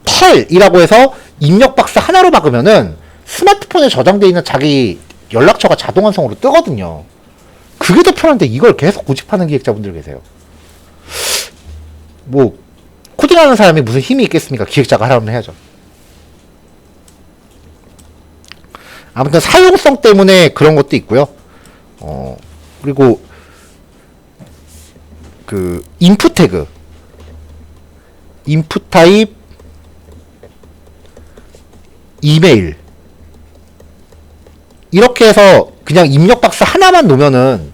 Speaker 1: 8이라고 해서 입력 박스 하나로 박으면은 스마트폰에 저장되어 있는 자기 연락처가 자동 완성으로 뜨거든요. 그게 더 편한데 이걸 계속 고집하는 기획자분들 계세요. 뭐 코딩하는 사람이 무슨 힘이 있겠습니까? 기획자가 하라면 해야죠. 아무튼 사용성 때문에 그런 것도 있고요. 그리고 그 인풋 태그, 인풋 타입 이메일, 이렇게 해서 그냥 입력 박스 하나만 놓으면은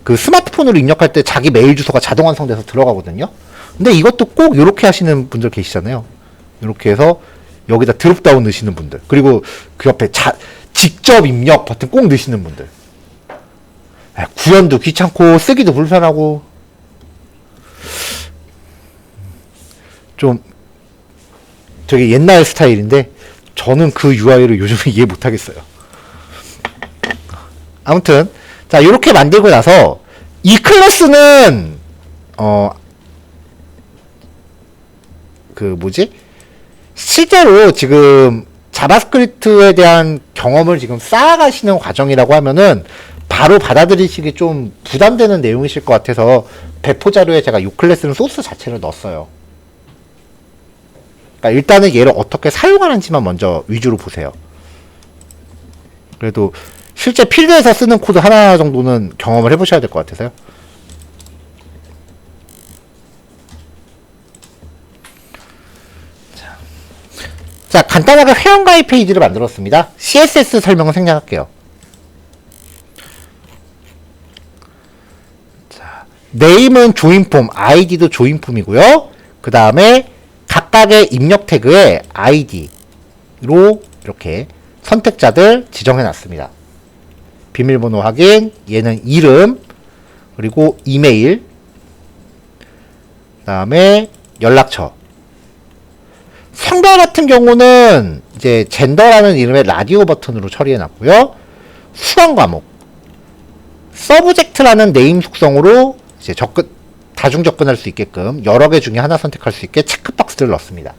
Speaker 1: 그 스마트폰으로 입력할 때 자기 메일 주소가 자동 완성돼서 들어가거든요. 근데 이것도 꼭 이렇게 하시는 분들 계시잖아요. 이렇게 해서 여기다 드롭다운 넣으시는 분들, 그리고 그 옆에 직접 입력 버튼 꼭 넣으시는 분들. 구현도 귀찮고 쓰기도 불편하고 좀 되게 옛날 스타일인데 저는 그 UI를 요즘에 이해 못하겠어요. 아무튼 자, 이렇게 만들고 나서 이 클래스는 실제로 지금 자바스크립트에 대한 경험을 지금 쌓아가시는 과정이라고 하면은 바로 받아들이시기 좀 부담되는 내용이실 것 같아서 배포 자료에 제가 이 클래스는 소스 자체를 넣었어요. 그러니까 일단은 얘를 어떻게 사용하는지만 먼저 위주로 보세요. 그래도 실제 필드에서 쓰는 코드 하나 정도는 경험을 해보셔야 될 것 같아서요. 자, 간단하게 회원가입 페이지를 만들었습니다. CSS 설명을 생략할게요. 자, 네임은 조인폼, 아이디도 조인폼이고요. 그 다음에 각각의 입력 태그에 아이디로 이렇게 선택자들 지정해 놨습니다. 비밀번호 확인, 얘는 이름, 그리고 이메일, 그 다음에 연락처. 성별 같은 경우는 이제 젠더라는 이름의 라디오 버튼으로 처리해 놨고요. 수강 과목, 서브젝트라는 네임 속성으로 이제 다중 접근할 수 있게끔 여러 개 중에 하나 선택할 수 있게 체크박스를 넣습니다.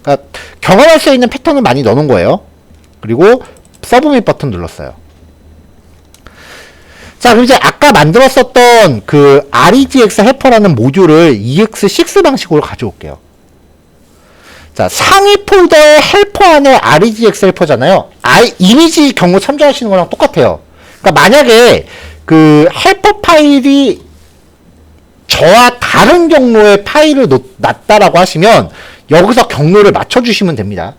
Speaker 1: 그러니까 경험할 수 있는 패턴을 많이 넣어놓은 거예요. 그리고 서브밋 버튼 눌렀어요. 자, 그럼 이제 아까 만들었었던 그 REGX 헬퍼라는 모듈을 EX6 방식으로 가져올게요. 자, 상위 폴더의 헬퍼 안에 REGX 헬퍼잖아요. 이미지 경로 참조하시는 거랑 똑같아요. 그러니까 만약에 그 헬퍼 파일이 저와 다른 경로의 파일을 놨다라고 하시면 여기서 경로를 맞춰주시면 됩니다.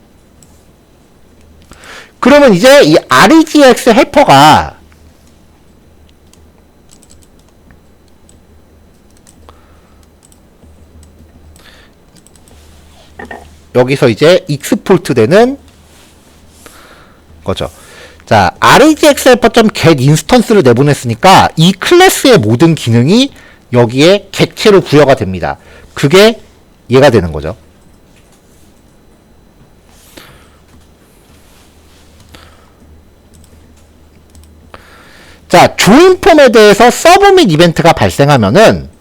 Speaker 1: 그러면 이제 이 REGX 헬퍼가 여기서 이제 익스포트 되는 거죠. 자, regxhelper.get 인스턴스를 내보냈으니까 이 클래스의 모든 기능이 여기에 객체로 부여가 됩니다. 그게 얘가 되는 거죠. 자, 조인폼에 대해서 서브밋 이벤트가 발생하면은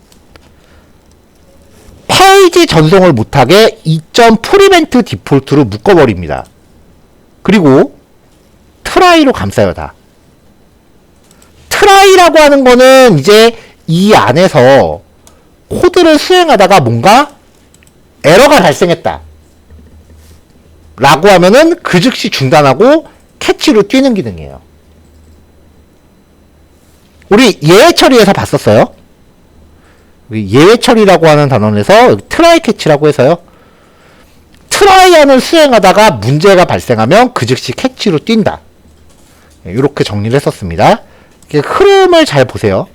Speaker 1: 페이지 전송을 못하게 2.풀이벤트 디폴트로 묶어버립니다. 그리고 트라이로 감싸요, 다. 트라이라고 하는 거는 이제 이 안에서 코드를 수행하다가 뭔가 에러가 발생했다. 라고 하면은 그 즉시 중단하고 캐치로 뛰는 기능이에요. 우리 예외 처리에서 봤었어요. 예외 처리라고 하는 단원에서 트라이 캐치라고 해서요. 트라이안을 수행하다가 문제가 발생하면 그 즉시 캐치로 뛴다. 이렇게 정리를 했었습니다. 흐름을 잘 보세요.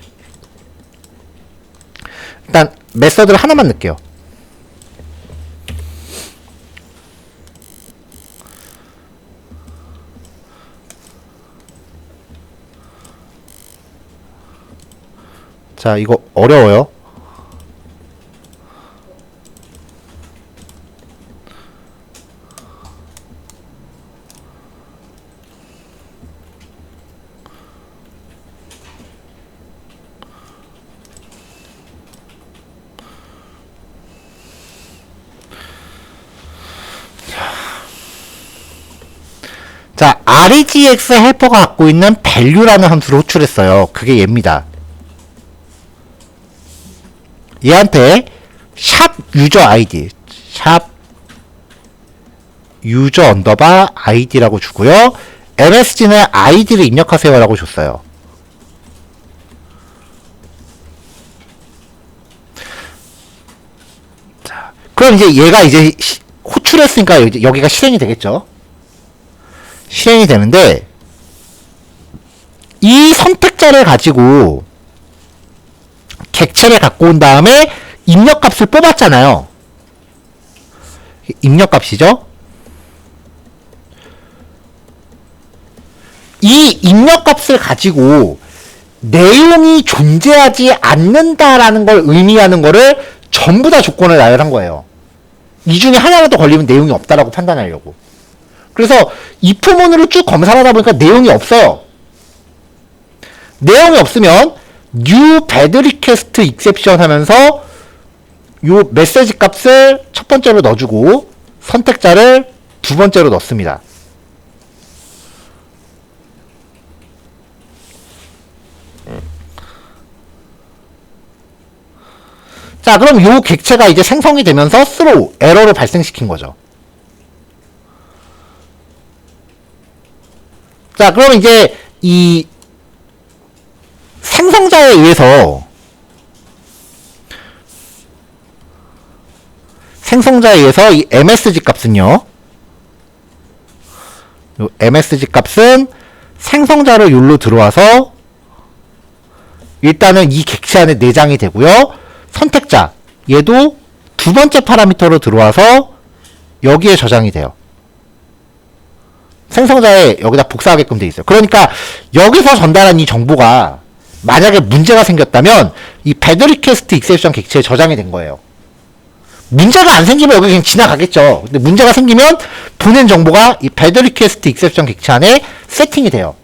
Speaker 1: 일단 메서드를 하나만 넣을게요. 자, 이거 어려워요. 자, REGX 헬퍼가 갖고 있는 value라는 함수를 호출했어요. 그게 얘입니다. 얘한테 샵 유저 아이디, 샵 유저 언더바 아이디라고 주고요. MSG는 아이디를 입력하세요라고 줬어요. 자, 그럼 이제 얘가 이제 호출했으니까 이제 여기가 실행이 되겠죠. 실행이 되는데 이 선택자를 가지고 객체를 갖고 온 다음에 입력값을 뽑았잖아요. 입력값이죠. 이 입력값을 가지고 내용이 존재하지 않는다라는 걸 의미하는 거를 전부 다 조건을 나열한 거예요. 이 중에 하나라도 걸리면 내용이 없다라고 판단하려고. 그래서 if문으로 쭉 검사를 하다 보니까 내용이 없어요. 내용이 없으면 new bad request exception 하면서 요 메시지 값을 첫 번째로 넣어주고 선택자를 두 번째로 넣습니다. 자, 그럼 요 객체가 이제 생성이 되면서 throw, 에러를 발생시킨 거죠. 자, 그럼 이제 이 생성자에 의해서 이 MSG 값은요. 요 MSG 값은 생성자로 여기로 들어와서 일단은 이 객체 안에 내장이 되고요. 선택자 얘도 두 번째 파라미터로 들어와서 여기에 저장이 돼요. 생성자에 여기다 복사하게끔 돼 있어요. 그러니까 여기서 전달한 이 정보가 만약에 문제가 생겼다면 이 bad request exception 객체에 저장이 된 거예요. 문제가 안 생기면 여기 그냥 지나가겠죠. 근데 문제가 생기면 보낸 정보가 이 bad request exception 객체 안에 세팅이 돼요.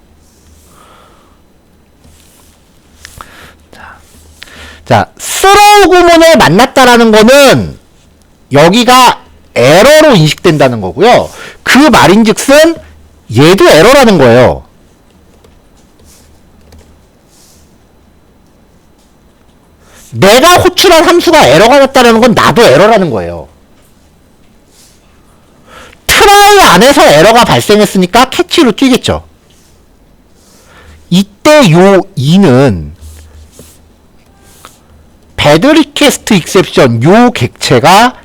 Speaker 1: 자, throw 구문을 만났다라는 거는 여기가 에러로 인식된다는 거고요. 그 말인즉슨 얘도 에러라는 거예요. 내가 호출한 함수가 에러가 났다는 건 나도 에러라는 거예요. 트라이 안에서 에러가 발생했으니까 캐치로 뛰겠죠. 이때 요 2는 bad request exception 요 객체가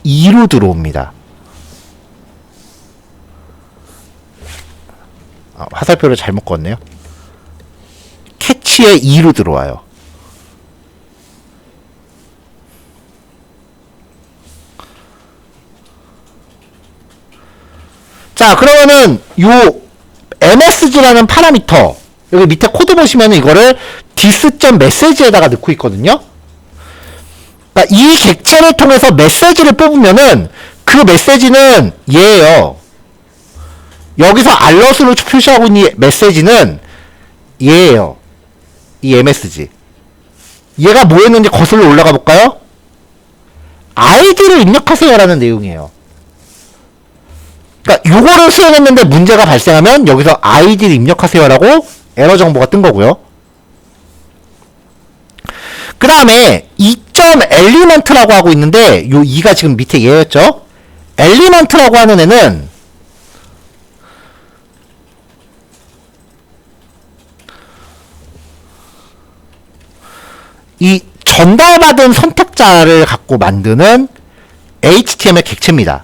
Speaker 1: 2로 들어옵니다. 화살표를 잘못 껐네요. 캐치에 2로 들어와요. 자, 그러면은 요 MSG라는 파라미터 여기 밑에 코드 보시면 이거를 this.message에다가 넣고 있거든요. 그러니까 이 객체를 통해서 메시지를 뽑으면은 그 메시지는 얘예요. 여기서 알럿으로 표시하고 있는 이 메시지는 얘예요. 이 MSG. 얘가 뭐였는지 거슬러 올라가 볼까요? 아이디를 입력하세요라는 내용이에요. 그러니까 요거를 수행했는데 문제가 발생하면 여기서 아이디를 입력하세요라고 에러 정보가 뜬 거고요. 그 다음에 2.element라고 하고 있는데 요 2가 지금 밑에 얘였죠. 엘리먼트라고 하는 애는 이 전달받은 선택자를 갖고 만드는 HTML 객체입니다.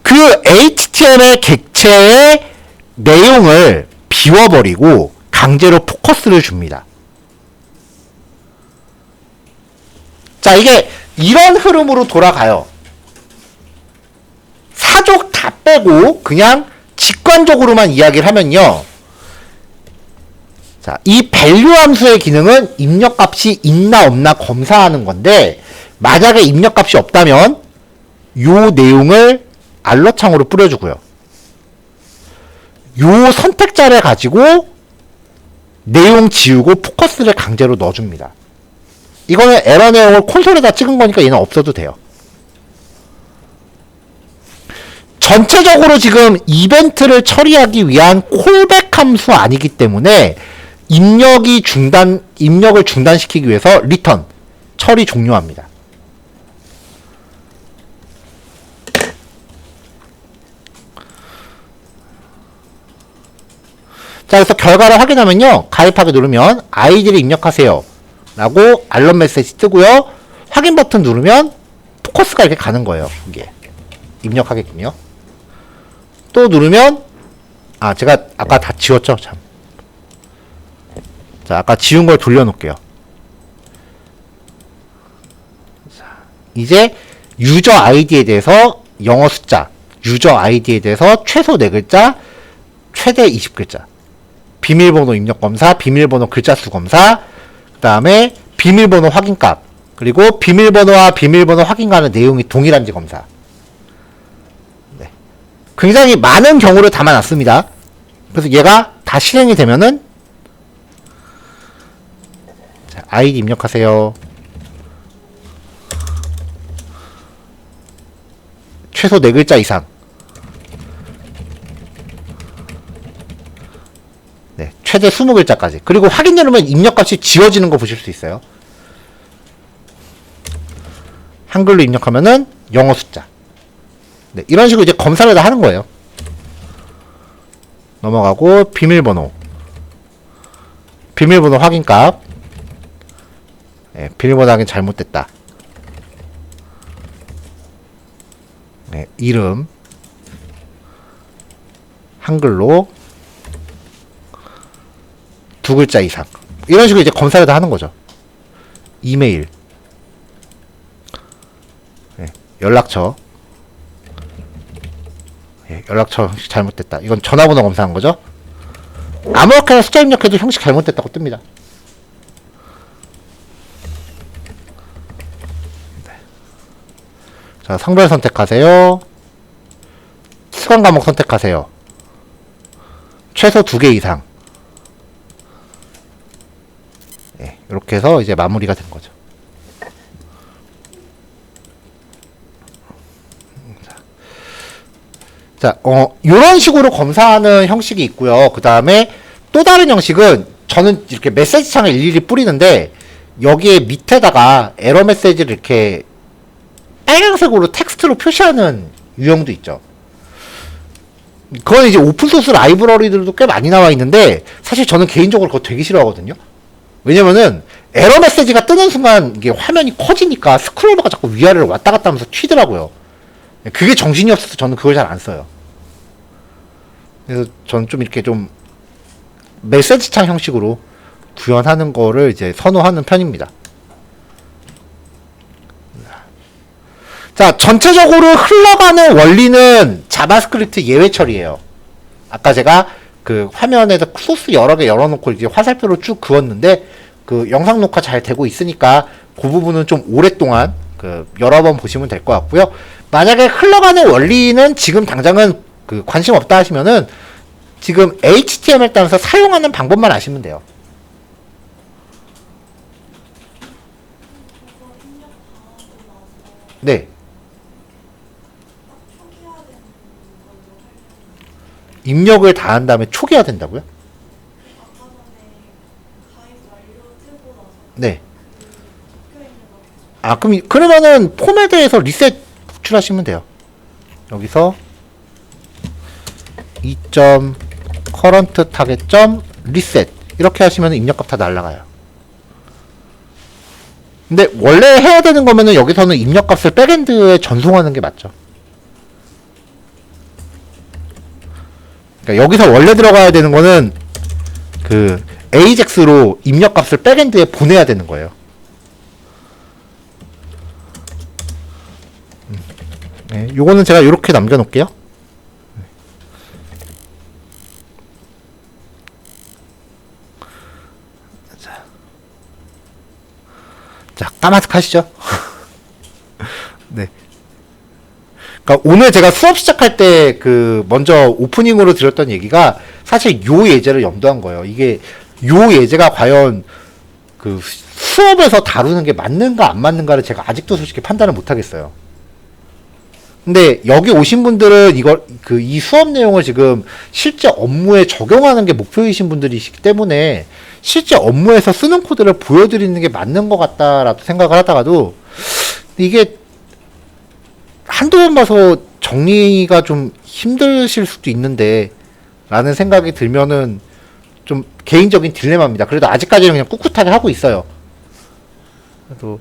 Speaker 1: 그 HTML 객체의 내용을 비워버리고 강제로 포커스를 줍니다. 자, 이게 이런 흐름으로 돌아가요. 사족 다 빼고 그냥 직관적으로만 이야기를 하면요. 자, 이 밸류 함수의 기능은 입력값이 있나 없나 검사하는 건데, 만약에 입력값이 없다면 요 내용을 알러창으로 뿌려주고요. 요 선택자를 가지고 내용 지우고 포커스를 강제로 넣어줍니다. 이거는 에러 내용을 콘솔에다 찍은 거니까 얘는 없어도 돼요. 전체적으로 지금 이벤트를 처리하기 위한 콜백 함수 아니기 때문에 입력을 중단시키기 위해서 리턴, 처리 종료합니다. 자, 그래서 결과를 확인하면요. 가입하기 누르면 아이디를 입력하세요 라고 알람 메시지 뜨고요. 확인 버튼 누르면 포커스가 이렇게 가는 거예요. 이게 입력하겠군요. 또 누르면 제가 아까 다 지웠죠. 참. 자, 아까 지운 걸 돌려놓을게요. 자, 이제 유저 아이디에 대해서 영어 숫자, 유저 아이디에 대해서 최소 4글자, 최대 20글자, 비밀번호 입력 검사, 비밀번호 글자 수 검사, 그 다음에 비밀번호 확인값, 그리고 비밀번호와 비밀번호 확인과는 내용이 동일한지 검사. 네. 굉장히 많은 경우를 담아놨습니다. 그래서 얘가 다 실행이 되면은 자, 아이디 입력하세요. 최소 4글자 이상. 네, 최대 20글자까지. 그리고 확인 누르면 입력값이 지워지는 거 보실 수 있어요. 한글로 입력하면은 영어 숫자. 네, 이런 식으로 이제 검사를 다 하는 거예요. 넘어가고 비밀번호 확인값. 네, 비밀번호 확인 잘못됐다. 네, 이름 한글로 2글자 이상. 이런 식으로 이제 검사를 다 하는 거죠. 이메일, 네, 연락처, 네, 연락처 형식 잘못됐다. 이건 전화번호 검사한 거죠. 아무렇게나 숫자 입력해도 형식 잘못됐다고 뜹니다. 네. 자, 성별 선택하세요. 수강 과목 선택하세요. 최소 2개 이상. 네, 이렇게 해서 이제 마무리가 된 거죠. 자, 요런 식으로 검사하는 형식이 있고요. 그 다음에 또 다른 형식은 저는 이렇게 메시지 창을 일일이 뿌리는데 여기에 밑에다가 에러 메시지를 이렇게 빨간색으로 텍스트로 표시하는 유형도 있죠. 그건 이제 오픈소스 라이브러리들도 꽤 많이 나와 있는데 사실 저는 개인적으로 그거 되게 싫어하거든요. 왜냐면은 에러 메시지가 뜨는 순간 이게 화면이 커지니까 스크롤바가 자꾸 위아래로 왔다 갔다 하면서 튀더라고요. 그게 정신이 없어서 저는 그걸 잘 안 써요. 그래서 저는 좀 이렇게 좀 메시지 창 형식으로 구현하는 거를 이제 선호하는 편입니다. 자, 전체적으로 흘러가는 원리는 자바스크립트 예외 처리예요. 아까 제가 그 화면에서 소스 여러 개 열어놓고 이제 화살표로 쭉 그었는데 그 영상 녹화 잘 되고 있으니까 그 부분은 좀 오랫동안 그 여러 번 보시면 될 것 같고요. 만약에 흘러가는 원리는 지금 당장은 그 관심 없다 하시면은 지금 HTML 따라서 사용하는 방법만 아시면 돼요. 네. 입력을 다 한 다음에 초기화 된다고요? 네. 그러면은 폼에 대해서 리셋 호출하시면 돼요. 여기서 2.current target. reset 이렇게 하시면 입력값 다 날라가요. 근데 원래 해야 되는 거면은 여기서는 입력값을 백엔드에 전송하는 게 맞죠. 그러니까 여기서 원래 들어가야 되는 거는 그 AJAX로 입력값을 백엔드에 보내야 되는 거예요. 네, 요거는 제가 이렇게 남겨놓을게요. 자, 까마득 하시죠. 네. 그러니까 오늘 제가 수업 시작할 때 그 먼저 오프닝으로 드렸던 얘기가 사실 요 예제를 염두한 거예요. 이게 요 예제가 과연 그 수업에서 다루는 게 맞는가 안 맞는가를 제가 아직도 솔직히 판단을 못 하겠어요. 근데 여기 오신 분들은 이 수업 내용을 지금 실제 업무에 적용하는 게 목표이신 분들이시기 때문에 실제 업무에서 쓰는 코드를 보여드리는 게 맞는 것 같다라고 생각을 하다가도 이게 한두 번 봐서 정리가 좀 힘드실 수도 있는데 라는 생각이 들면은 좀 개인적인 딜레마입니다. 그래도 아직까지는 그냥 꿋꿋하게 하고 있어요. 그래도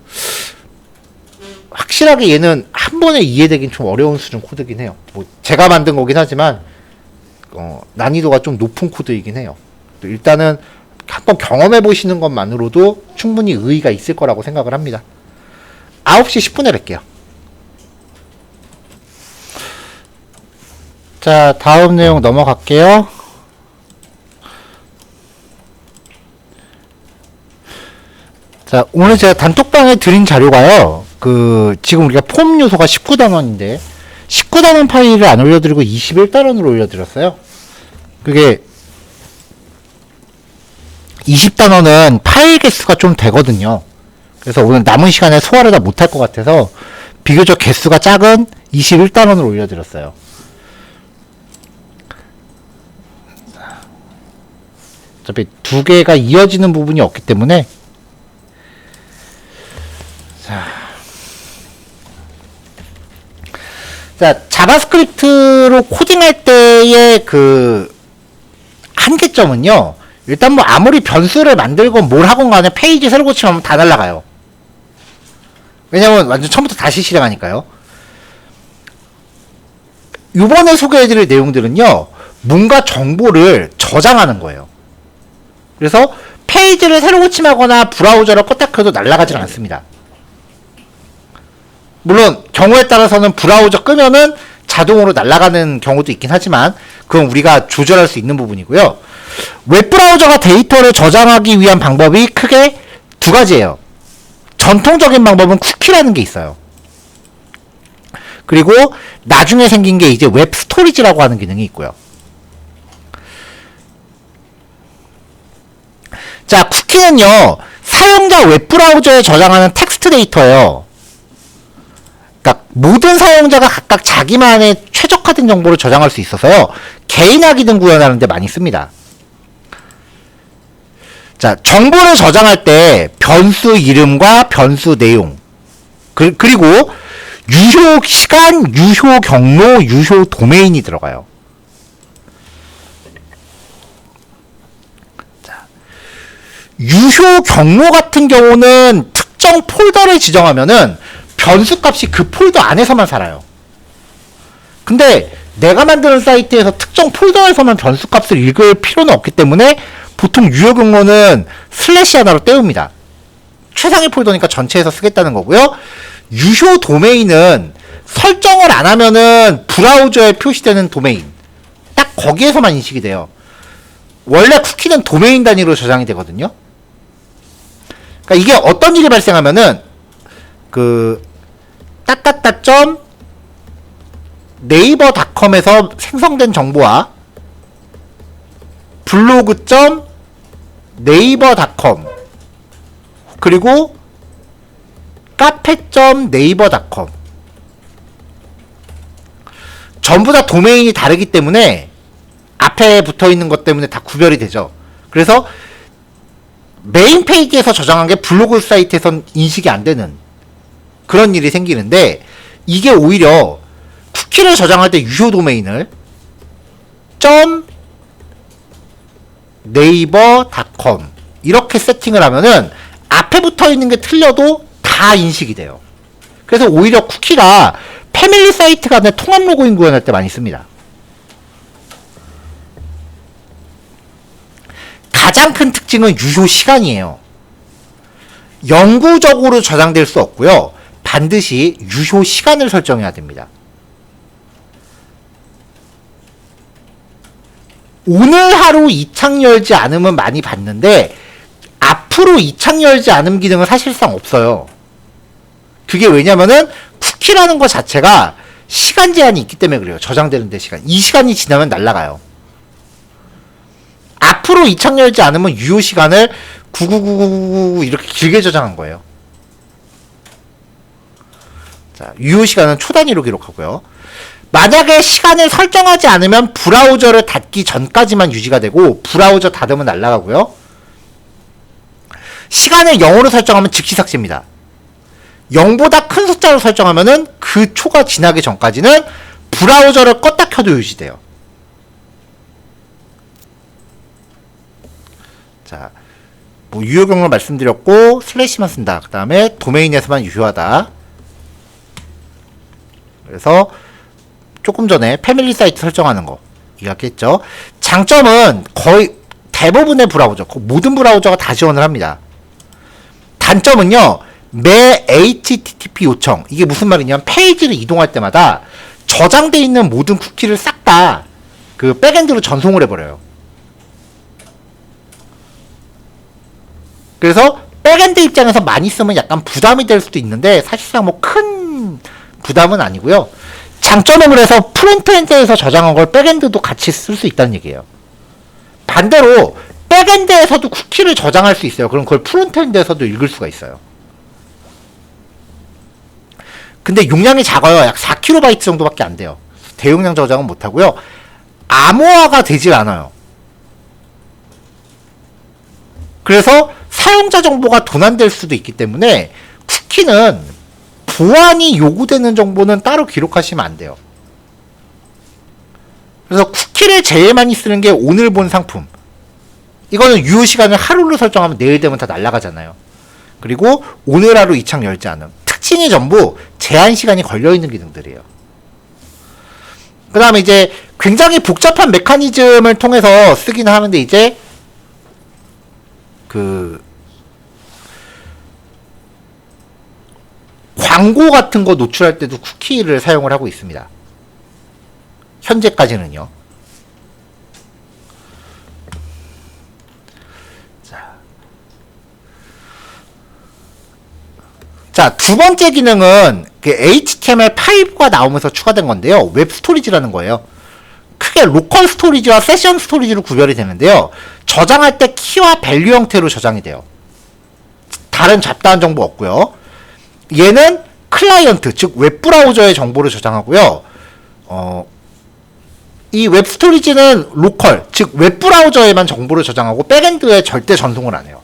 Speaker 1: 확실하게 얘는 한 번에 이해되긴 좀 어려운 수준 코드긴 해요. 뭐 제가 만든 거긴 하지만 난이도가 좀 높은 코드이긴 해요. 일단은 한번 경험해 보시는 것만으로도 충분히 의의가 있을 거라고 생각을 합니다. 9시 10분에 뵐게요. 자, 다음 내용 넘어갈게요. 자, 오늘 제가 단톡방에 드린 자료가요. 지금 우리가 폼 요소가 19단원인데 19단원 파일을 안 올려드리고 21단원으로 올려드렸어요. 그게 20단원은 파일 개수가 좀 되거든요. 그래서 오늘 남은 시간에 소화를 다 못할 것 같아서 비교적 개수가 작은 21단원으로 올려드렸어요. 어차피 두 개가 이어지는 부분이 없기 때문에 자, 자바스크립트로 코딩할 때의 그 한계점은요. 일단 뭐 아무리 변수를 만들건 뭘 하건 간에 페이지 새로 고치면 다 날라가요. 왜냐면 완전 처음부터 다시 실행하니까요. 이번에 소개해드릴 내용들은요. 뭔가 정보를 저장하는 거예요. 그래서 페이지를 새로 고침하거나 브라우저를 껐다 켜도 날아가질 않습니다. 물론 경우에 따라서는 브라우저 끄면은 자동으로 날아가는 경우도 있긴 하지만 그건 우리가 조절할 수 있는 부분이고요. 웹브라우저가 데이터를 저장하기 위한 방법이 크게 두 가지예요. 전통적인 방법은 쿠키라는 게 있어요. 그리고 나중에 생긴 게 이제 웹 스토리지라고 하는 기능이 있고요. 자, 쿠키는요, 사용자 웹브라우저에 저장하는 텍스트 데이터예요. 그러니까 모든 사용자가 각각 자기만의 최적화된 정보를 저장할 수 있어서요, 개인화 기능 구현하는 데 많이 씁니다. 자, 정보를 저장할 때 변수 이름과 변수 내용, 그리고 유효 시간, 유효 경로, 유효 도메인이 들어가요. 유효 경로 같은 경우는 특정 폴더를 지정하면은 변수 값이 그 폴더 안에서만 살아요. 근데 내가 만드는 사이트에서 특정 폴더에서만 변수 값을 읽을 필요는 없기 때문에 보통 유효 경로는 슬래시 하나로 때웁니다. 최상위 폴더니까 전체에서 쓰겠다는 거고요. 유효 도메인은 설정을 안 하면은 브라우저에 표시되는 도메인, 딱 거기에서만 인식이 돼요. 원래 쿠키는 도메인 단위로 저장이 되거든요. 그러니까 이게 어떤 일이 발생하면은 따따따 네이버닷컴에서 생성된 정보와 블로그 네이버닷컴 그리고 카페 네이버닷컴 전부 다 도메인이 다르기 때문에 앞에 붙어있는 것 때문에 다 구별이 되죠. 그래서 메인 페이지에서 저장한 게 블로그 사이트에선 인식이 안 되는 그런 일이 생기는데, 이게 오히려 쿠키를 저장할 때 유효 도메인을 .naver.com 이렇게 세팅을 하면은 앞에 붙어 있는 게 틀려도 다 인식이 돼요. 그래서 오히려 쿠키가 패밀리 사이트 간의 통합 로그인 구현할 때 많이 씁니다. 가장 큰 특징은 유효 시간이에요. 영구적으로 저장될 수 없고요. 반드시 유효 시간을 설정해야 됩니다. 오늘 하루 이 창 열지 않으면 많이 봤는데 앞으로 이 창 열지 않음 기능은 사실상 없어요. 그게 왜냐면은 쿠키라는 것 자체가 시간 제한이 있기 때문에 그래요. 저장되는 데 시간. 이 시간이 지나면 날아가요. 앞으로 이 창 열지 않으면 유효 시간을 99999 이렇게 길게 저장한 거예요. 자, 유효 시간은 초 단위로 기록하고요. 만약에 시간을 설정하지 않으면 브라우저를 닫기 전까지만 유지가 되고 브라우저 닫으면 날아가고요. 시간을 0으로 설정하면 즉시 삭제입니다. 0보다 큰 숫자로 설정하면은 그 초가 지나기 전까지는 브라우저를 껐다 켜도 유지돼요. 자, 뭐 유효 경로 말씀드렸고 슬래시만 쓴다. 그 다음에 도메인에서만 유효하다. 그래서 조금 전에 패밀리 사이트 설정하는 거 이야기했죠. 장점은 거의 대부분의 브라우저, 모든 브라우저가 다 지원을 합니다. 단점은요, 매 HTTP 요청, 이게 무슨 말이냐면 페이지를 이동할 때마다 저장돼 있는 모든 쿠키를 싹 다 그 백엔드로 전송을 해버려요. 그래서 백엔드 입장에서 많이 쓰면 약간 부담이 될 수도 있는데 사실상 뭐 큰 부담은 아니고요. 장점은 그래서 프론트엔드에서 저장한 걸 백엔드도 같이 쓸 수 있다는 얘기예요. 반대로 백엔드에서도 쿠키를 저장할 수 있어요. 그럼 그걸 프론트엔드에서도 읽을 수가 있어요. 근데 용량이 작아요. 약 4KB 정도밖에 안 돼요. 대용량 저장은 못하고요. 암호화가 되질 않아요. 그래서 사용자 정보가 도난될 수도 있기 때문에 쿠키는 보안이 요구되는 정보는 따로 기록하시면 안 돼요. 그래서 쿠키를 제일 많이 쓰는 게 오늘 본 상품. 이거는 유효 시간을 하루로 설정하면 내일 되면 다 날아가잖아요. 그리고 오늘 하루 이 창 열지 않음. 특징이 전부 제한 시간이 걸려있는 기능들이에요. 그 다음에 이제 굉장히 복잡한 메커니즘을 통해서 쓰긴 하는데 이제 광고 같은 거 노출할 때도 쿠키를 사용을 하고 있습니다. 현재까지는요. 자, 두 번째 기능은 HTML5가 나오면서 추가된 건데요. 웹 스토리지라는 거예요. 크게 로컬 스토리지와 세션 스토리지로 구별이 되는데요. 저장할 때 키와 밸류 형태로 저장이 돼요. 다른 잡다한 정보 없고요. 얘는 클라이언트, 즉 웹브라우저의 정보를 저장하고요. 이 웹 스토리지는 로컬, 즉 웹브라우저에만 정보를 저장하고 백엔드에 절대 전송을 안 해요.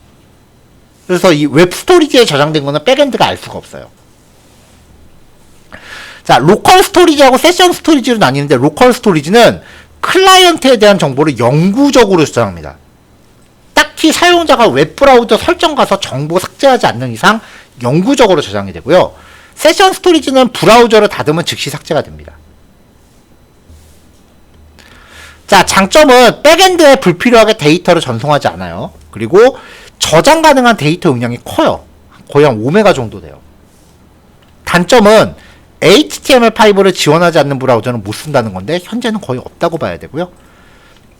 Speaker 1: 그래서 이 웹 스토리지에 저장된 거는 백엔드가 알 수가 없어요. 자, 로컬 스토리지하고 세션 스토리지로 나뉘는데 로컬 스토리지는 클라이언트에 대한 정보를 영구적으로 저장합니다. 딱히 사용자가 웹브라우저 설정 가서 정보 삭제하지 않는 이상 영구적으로 저장이 되고요. 세션 스토리지는 브라우저를 닫으면 즉시 삭제가 됩니다. 자, 장점은 백엔드에 불필요하게 데이터를 전송하지 않아요. 그리고 저장 가능한 데이터 용량이 커요. 거의 한 5메가 정도 돼요. 단점은 HTML5를 지원하지 않는 브라우저는 못 쓴다는 건데 현재는 거의 없다고 봐야 되고요.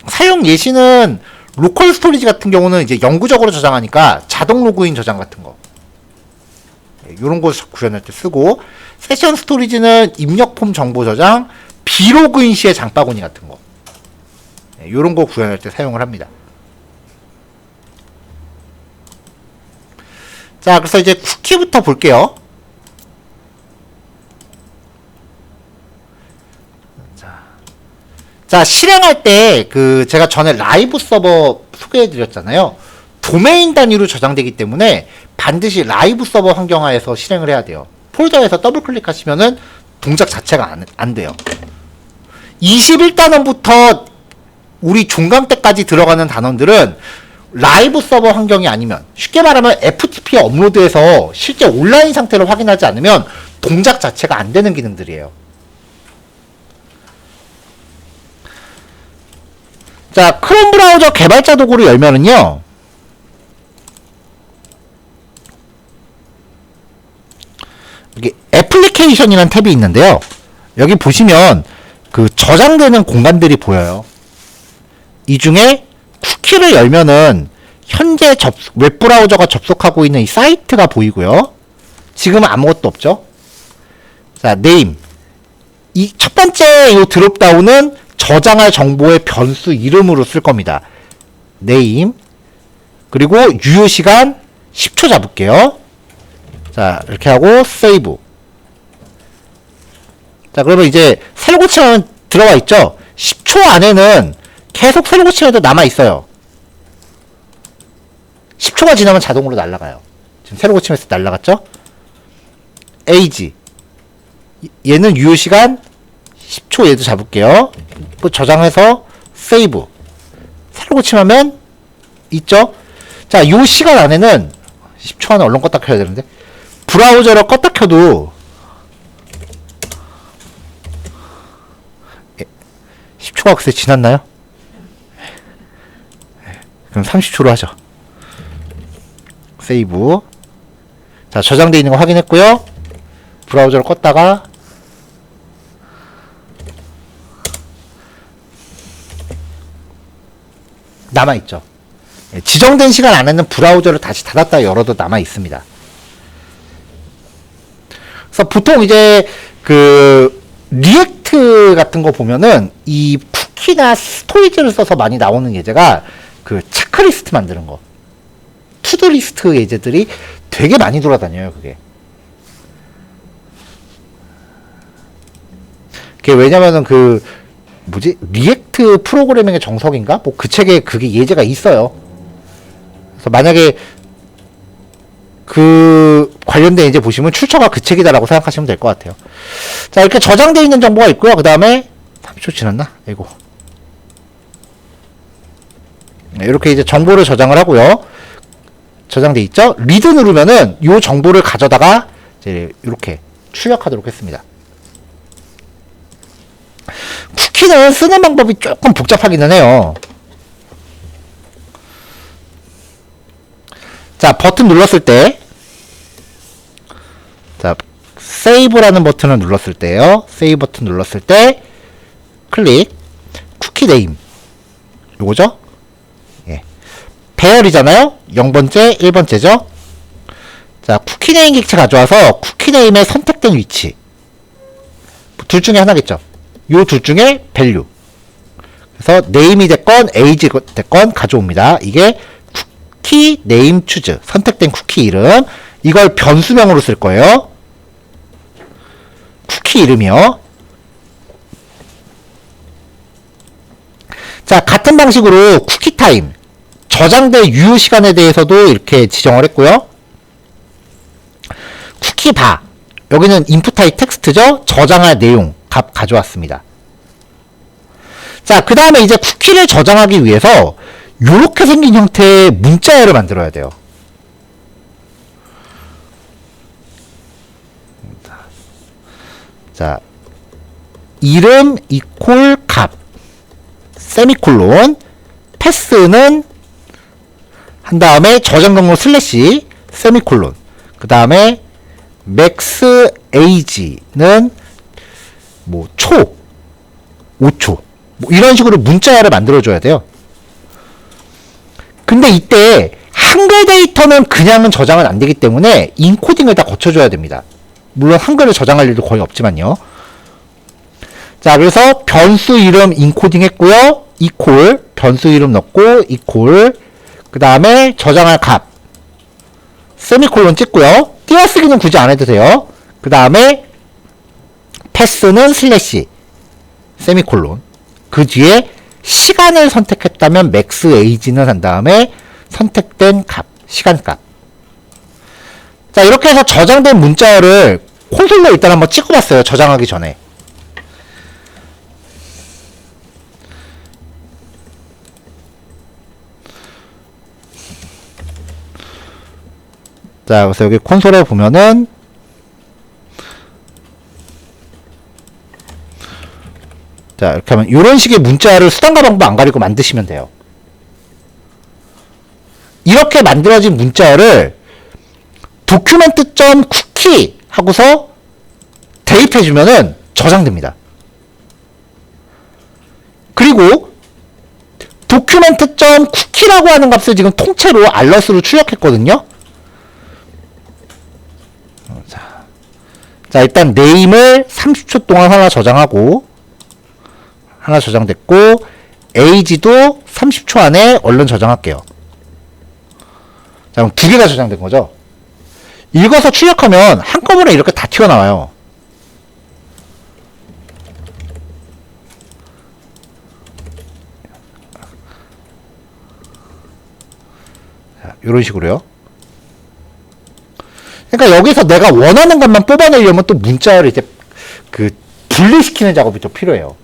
Speaker 1: 사용 예시는 로컬 스토리지 같은 경우는 이제 영구적으로 저장하니까 자동 로그인 저장 같은 거 이런 거 구현할 때 쓰고, 세션 스토리지는 입력 폼 정보 저장, 비로그인 시의 장바구니 같은 거 이런 거 구현할 때 사용을 합니다. 자, 그래서 이제 쿠키부터 볼게요. 자, 실행할 때 제가 전에 라이브 서버 소개해 드렸잖아요. 도메인 단위로 저장되기 때문에 반드시 라이브 서버 환경하에서 실행을 해야 돼요. 폴더에서 더블 클릭하시면은 동작 자체가 안 돼요. 21단원부터 우리 중간 때까지 들어가는 단원들은 라이브 서버 환경이 아니면, 쉽게 말하면 FTP에 업로드해서 실제 온라인 상태를 확인하지 않으면 동작 자체가 안 되는 기능들이에요. 자, 크롬 브라우저 개발자 도구를 열면은요, 여기 애플리케이션이라는 탭이 있는데요, 여기 보시면 그 저장되는 공간들이 보여요. 이 중에 쿠키를 열면은 현재 웹브라우저가 접속하고 있는 이 사이트가 보이고요. 지금은 아무것도 없죠. 자, 네임. 이 첫 번째 이 드롭다운은 저장할 정보의 변수 이름으로 쓸 겁니다. 네임. 그리고 유효 시간 10초 잡을게요. 자, 이렇게 하고 세이브. 자, 그러면 이제 새로 고치면 들어와 있죠. 10초 안에는 계속 새로 고치면도 남아 있어요. 10초가 지나면 자동으로 날아가요. 지금 새로 고치면서 날아갔죠? 에이지. 얘는 유효 시간 10초 얘도 잡을게요. 또 저장해서 세이브. 새로 고치면 있죠? 자, 요 시간 안에는 10초 안에 얼른 껐다 켜야 되는데, 브라우저를 껐다 켜도 10초가 글쎄 지났나요? 그럼 30초로 하죠. 세이브. 자, 저장되어 있는 거 확인했고요. 브라우저를 껐다가 남아있죠. 지정된 시간 안에는 브라우저를 다시 닫았다 열어도 남아있습니다. 그래서 보통 이제 그 리액트 같은 거 보면은 이 쿠키나 스토리지를 써서 많이 나오는 예제가 그 체크리스트 만드는 거, 투두리스트 예제들이 되게 많이 돌아다녀요. 그게 왜냐면은 그 뭐지, 리액트 프로그래밍의 정석인가? 뭐 그 책에 그게 예제가 있어요. 그래서 만약에 그 관련된 예제 보시면 출처가 그 책이다라고 생각하시면 될 것 같아요. 자, 이렇게 저장되어 있는 정보가 있고요. 그 다음에 30초 지났나? 이거. 네, 이렇게 이제 정보를 저장을 하고요. 저장돼 있죠? 리드 누르면은 이 정보를 가져다가 이제 이렇게 출력하도록 했습니다. 쿠키는 쓰는 방법이 조금 복잡하기는 해요. 자, 버튼 눌렀을 때, 자, 세이브라는 버튼을 눌렀을 때요. 세이브 버튼 눌렀을 때 클릭, 쿠키 네임 요거죠? 예. 배열이잖아요. 0번째, 1번째죠. 자, 쿠키 네임 객체 가져와서 쿠키 네임의 선택된 위치, 둘 중에 하나겠죠. 요 둘 중에 밸류. 그래서 네임이 됐건 에이지 됐건 가져옵니다. 이게 쿠키 네임 추즈, 선택된 쿠키 이름. 이걸 변수명으로 쓸 거예요. 쿠키 이름이요. 자, 같은 방식으로 쿠키 타임, 저장될 유효 시간에 대해서도 이렇게 지정을 했고요. 쿠키 바, 여기는 인풋 타입 텍스트죠. 저장할 내용 값 가져왔습니다. 자, 그 다음에 이제 쿠키를 저장하기 위해서 요렇게 생긴 형태의 문자열을 만들어야 돼요. 자, 이름 이퀄 값 세미콜론, 패스는 한 다음에 저장 경로 슬래시 세미콜론, 그 다음에 맥스 에이지는 뭐 초, 5초, 뭐 이런 식으로 문자열을 만들어줘야 돼요. 근데 이때 한글 데이터는 그냥은 저장은 안 되기 때문에 인코딩을 다 거쳐줘야 됩니다. 물론 한글을 저장할 일도 거의 없지만요. 자, 그래서 변수 이름 인코딩 했고요. 이퀄, 변수 이름 넣고 이퀄, 그 다음에 저장할 값 세미콜론 찍고요. 띄어쓰기는 굳이 안 해도 돼요. 그 다음에 패스는 슬래시 세미콜론, 그 뒤에 시간을 선택했다면 맥스 에이지는 한 다음에 선택된 값, 시간값. 자, 이렇게 해서 저장된 문자열을 콘솔로 일단 한번 찍어봤어요. 저장하기 전에. 자, 그래서 여기 콘솔에 보면은 자, 이렇게 하면 이런 식의 문자를 수단과 방법 안 가리고 만드시면 돼요. 이렇게 만들어진 문자를 document.cookie 하고서 대입해주면은 저장됩니다. 그리고 document.cookie라고 하는 값을 지금 통째로 알러스로 출력했거든요. 자, 일단 name을 30초 동안 하나 저장하고, 하나 저장됐고, age도 30초 안에 얼른 저장할게요. 자, 그럼 두 개가 저장된 거죠. 읽어서 출력하면 한꺼번에 이렇게 다 튀어나와요. 자, 요런 식으로요. 그러니까 여기서 내가 원하는 것만 뽑아내려면 또 문자를 이제 그 분리시키는 작업이 또 필요해요.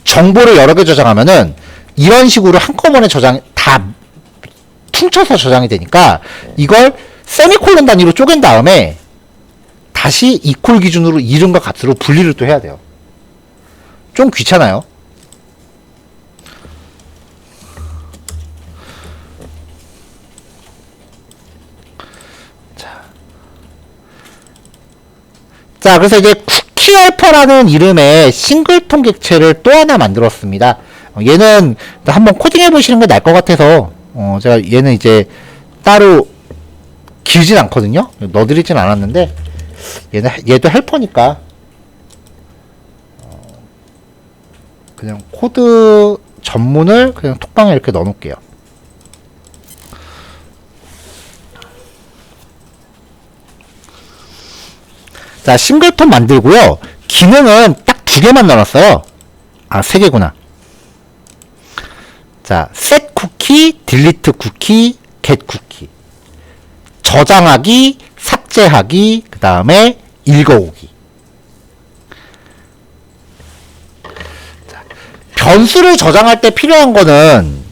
Speaker 1: 정보를 여러 개 저장하면은 이런 식으로 한꺼번에 다 퉁쳐서 저장이 되니까 이걸 세미콜론 단위로 쪼갠 다음에 다시 이퀄 기준으로 이름과 값으로 분리를 또 해야 돼요. 좀 귀찮아요. 자, 그래서 이제 쿠키 헬퍼라는 이름의 싱글톤 객체를 또 하나 만들었습니다. 얘는 한번 코딩해 보시는 게 나을 것 같아서 제가 얘는 이제 따로 길진 않거든요. 넣어드리진 않았는데 얘도 헬퍼니까 그냥 코드 전문을 그냥 톡방에 이렇게 넣어 놓을게요. 자, 싱글톤 만들고요. 기능은 딱 두 개만 넣어놨어요. 아, 세 개구나. 자, set 쿠키, delete 쿠키, get 쿠키. 저장하기, 삭제하기, 그 다음에 읽어오기. 자, 변수를 저장할 때 필요한 거는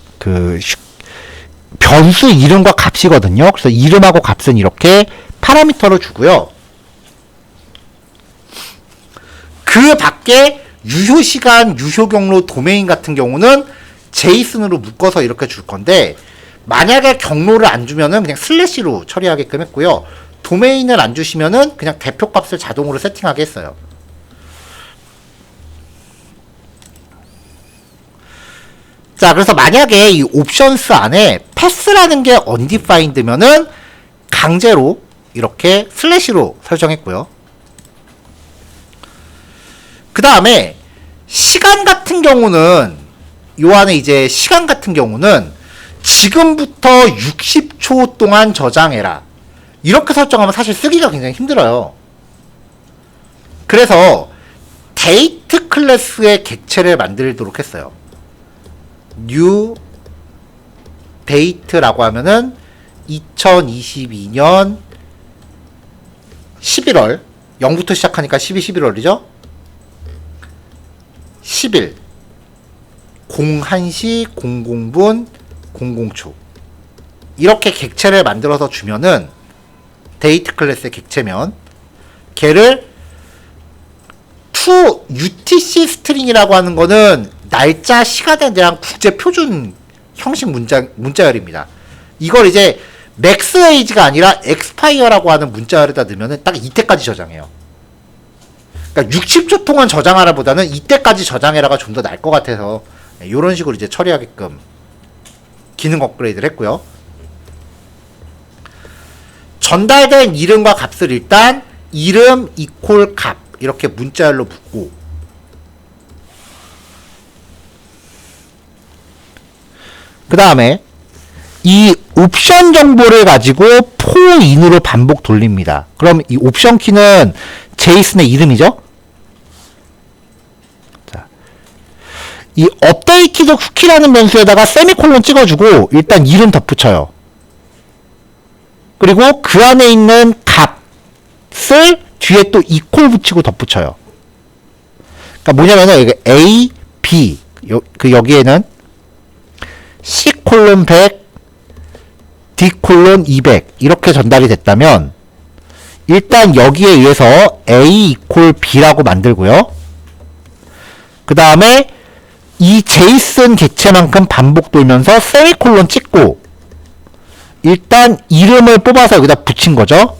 Speaker 1: 변수 이름과 값이거든요. 그래서 이름하고 값은 이렇게 파라미터로 주고요. 그 밖에 유효시간, 유효경로, 도메인 같은 경우는 제이슨으로 묶어서 이렇게 줄 건데, 만약에 경로를 안 주면은 그냥 슬래시로 처리하게끔 했고요. 도메인을 안 주시면은 그냥 대표값을 자동으로 세팅하게 했어요. 자, 그래서 만약에 이 옵션스 안에 패스라는 게 undefined면은 강제로 이렇게 슬래시로 설정했고요. 그 다음에 시간 같은 경우는 요 안에 이제 시간 같은 경우는 지금부터 60초 동안 저장해라. 이렇게 설정하면 사실 쓰기가 굉장히 힘들어요. 그래서 데이트 클래스의 객체를 만들도록 했어요. new date라고 하면은 2022년 11월 0부터 시작하니까 11월이죠. 10일 01시 00분 00초 이렇게 객체를 만들어서 주면은 데이트 클래스의 객체면 걔를 to UTC 스트링이라고 하는 거는 날짜 시간에 대한 국제 표준 형식 문자열입니다. 이걸 이제 맥스 에이지가 아니라 엑스파이어라고 하는 문자열에다 넣으면은 딱 이때까지 저장해요. 그러니까 60초 동안 저장하라 보다는 이때까지 저장해라가 좀 더 나을 것 같아서 이런 식으로 이제 처리하게끔 기능 업그레이드를 했고요. 전달된 이름과 값을 일단 이름 이퀄 값 이렇게 문자열로 묶고, 그 다음에 이 옵션 정보를 가지고 for인으로 반복 돌립니다. 그럼 이 옵션 키는 제이슨의 이름이죠. 이 업데이티드 쿠키라는 변수에다가 세미콜론 찍어주고 일단 이름 덧붙여요. 그리고 그 안에 있는 값을 뒤에 또 이퀄 붙이고 덧붙여요. 그러니까 뭐냐면은 이게 A, B 여기에는 C 콜론 100, D 콜론 200 이렇게 전달이 됐다면 일단 여기에 의해서 A 이퀄 B라고 만들고요. 그 다음에 이 제이슨 객체만큼 반복 돌면서 세미콜론 찍고 일단 이름을 뽑아서 여기다 붙인 거죠.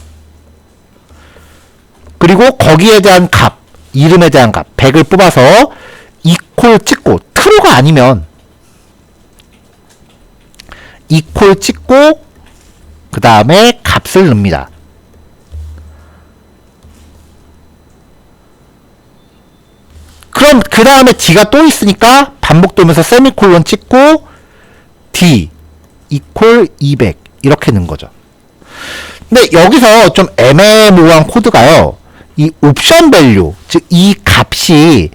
Speaker 1: 그리고 거기에 대한 값, 이름에 대한 값 100을 뽑아서 이퀄 찍고 true가 아니면 이퀄 찍고 그 다음에 값을 넣습니다. 그럼 그 다음에 D가 또 있으니까 반복 돌면서 세미콜론 찍고 D 이퀄 200 이렇게 넣은 거죠. 근데 여기서 좀 애매모호한 코드가요. 이 옵션 밸류, 즉 이 값이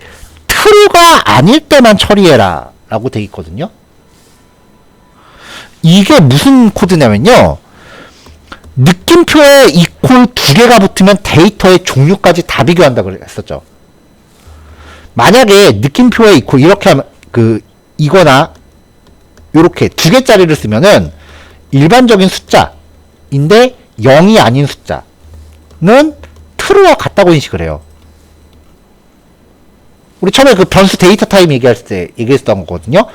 Speaker 1: true가 아닐 때만 처리해라 라고 되어 있거든요. 이게 무슨 코드냐면요. 느낌표에 이퀄 두 개가 붙으면 데이터의 종류까지 다 비교한다고 했었죠. 만약에 느낌표에 이퀄 이렇게 하면 이거나 요렇게 두 개짜리를 쓰면은 일반적인 숫자인데 0이 아닌 숫자는 true와 같다고 인식을 해요. 우리 처음에 그 변수 데이터 타입 얘기했을 때 얘기했었던 거거든요.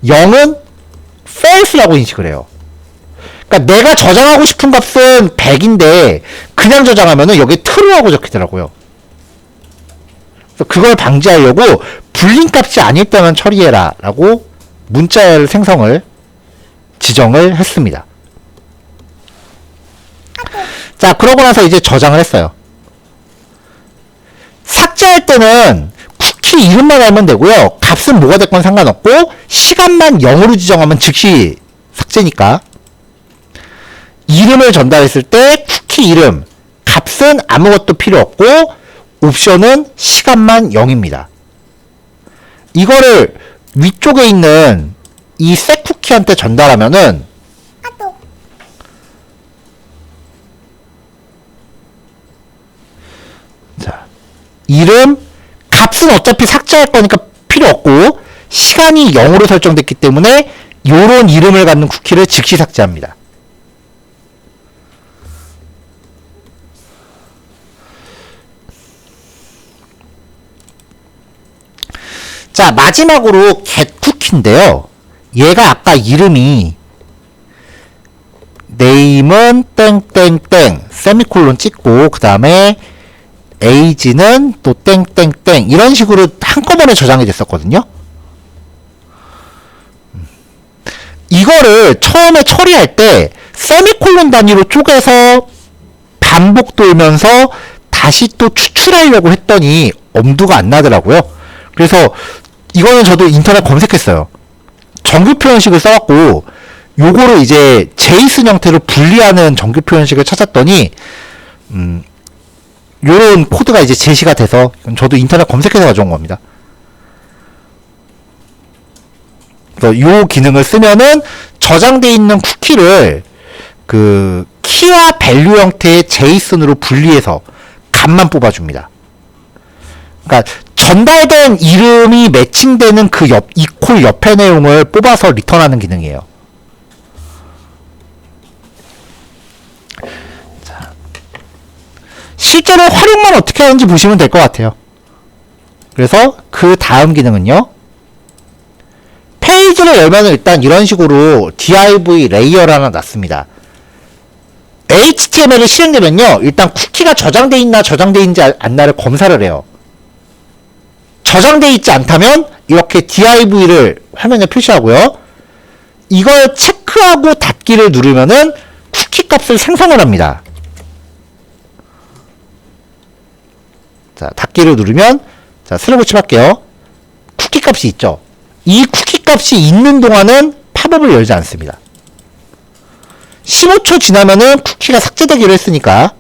Speaker 1: 0은 false라고 인식을 해요. 그러니까 내가 저장하고 싶은 값은 100인데 그냥 저장하면은 여기에 true하고 적히더라고요. 그래서 그걸 방지하려고 불린 값이 아닐 때만 처리해라 라고 문자열 생성을 지정을 했습니다. 자, 그러고 나서 이제 저장을 했어요. 삭제할 때는 쿠키 이름만 알면 되고요. 값은 뭐가 됐건 상관없고 시간만 0으로 지정하면 즉시 삭제니까. 이름을 전달했을 때 쿠키 이름, 값은 아무것도 필요 없고 옵션은 시간만 0입니다. 이거를 위쪽에 있는 이 setCookie한테 전달하면은 자, 이름, 값은 어차피 삭제할 거니까 필요 없고 시간이 0으로 설정됐기 때문에 요런 이름을 갖는 쿠키를 즉시 삭제합니다. 자, 마지막으로 getCookie인데요. 얘가 아까 이름이 name은 땡땡땡 세미콜론 찍고 그 다음에 age는 또 땡땡땡 이런 식으로 한꺼번에 저장이 됐었거든요. 이거를 처음에 처리할 때 세미콜론 단위로 쪼개서 반복 돌면서 다시 또 추출하려고 했더니 엄두가 안 나더라고요. 그래서 이거는 저도 인터넷 검색했어요. 정규 표현식을 써갖고 요거를 이제 제이슨 형태로 분리하는 정규 표현식을 찾았더니 요런 코드가 이제 제시가 돼서 저도 인터넷 검색해서 가져온 겁니다. 그래서 요 기능을 쓰면은 저장되어 있는 쿠키를 그 키와 밸류 형태의 제이슨으로 분리해서 값만 뽑아줍니다. 그러니까 전달된 이름이 매칭되는 그 이퀄 옆에 내용을 뽑아서 리턴하는 기능이에요. 자, 실제로 활용만 어떻게 하는지 보시면 될 것 같아요. 그래서 그 다음 기능은요. 페이지를 열면 일단 이런 식으로 div 레이어를 하나 놨습니다. HTML이 실행되면요. 일단 쿠키가 저장되어 있나 저장되어 있는지 않나를 검사를 해요. 저장되어 있지 않다면 이렇게 div를 화면에 표시하고요. 이걸 체크하고 닫기를 누르면은 쿠키 값을 생성을 합니다. 자, 닫기를 누르면 자, 슬래브 칠할게요. 쿠키 값이 있죠. 이 쿠키 값이 있는 동안은 팝업을 열지 않습니다. 15초 지나면은 쿠키가 삭제되기로 했으니까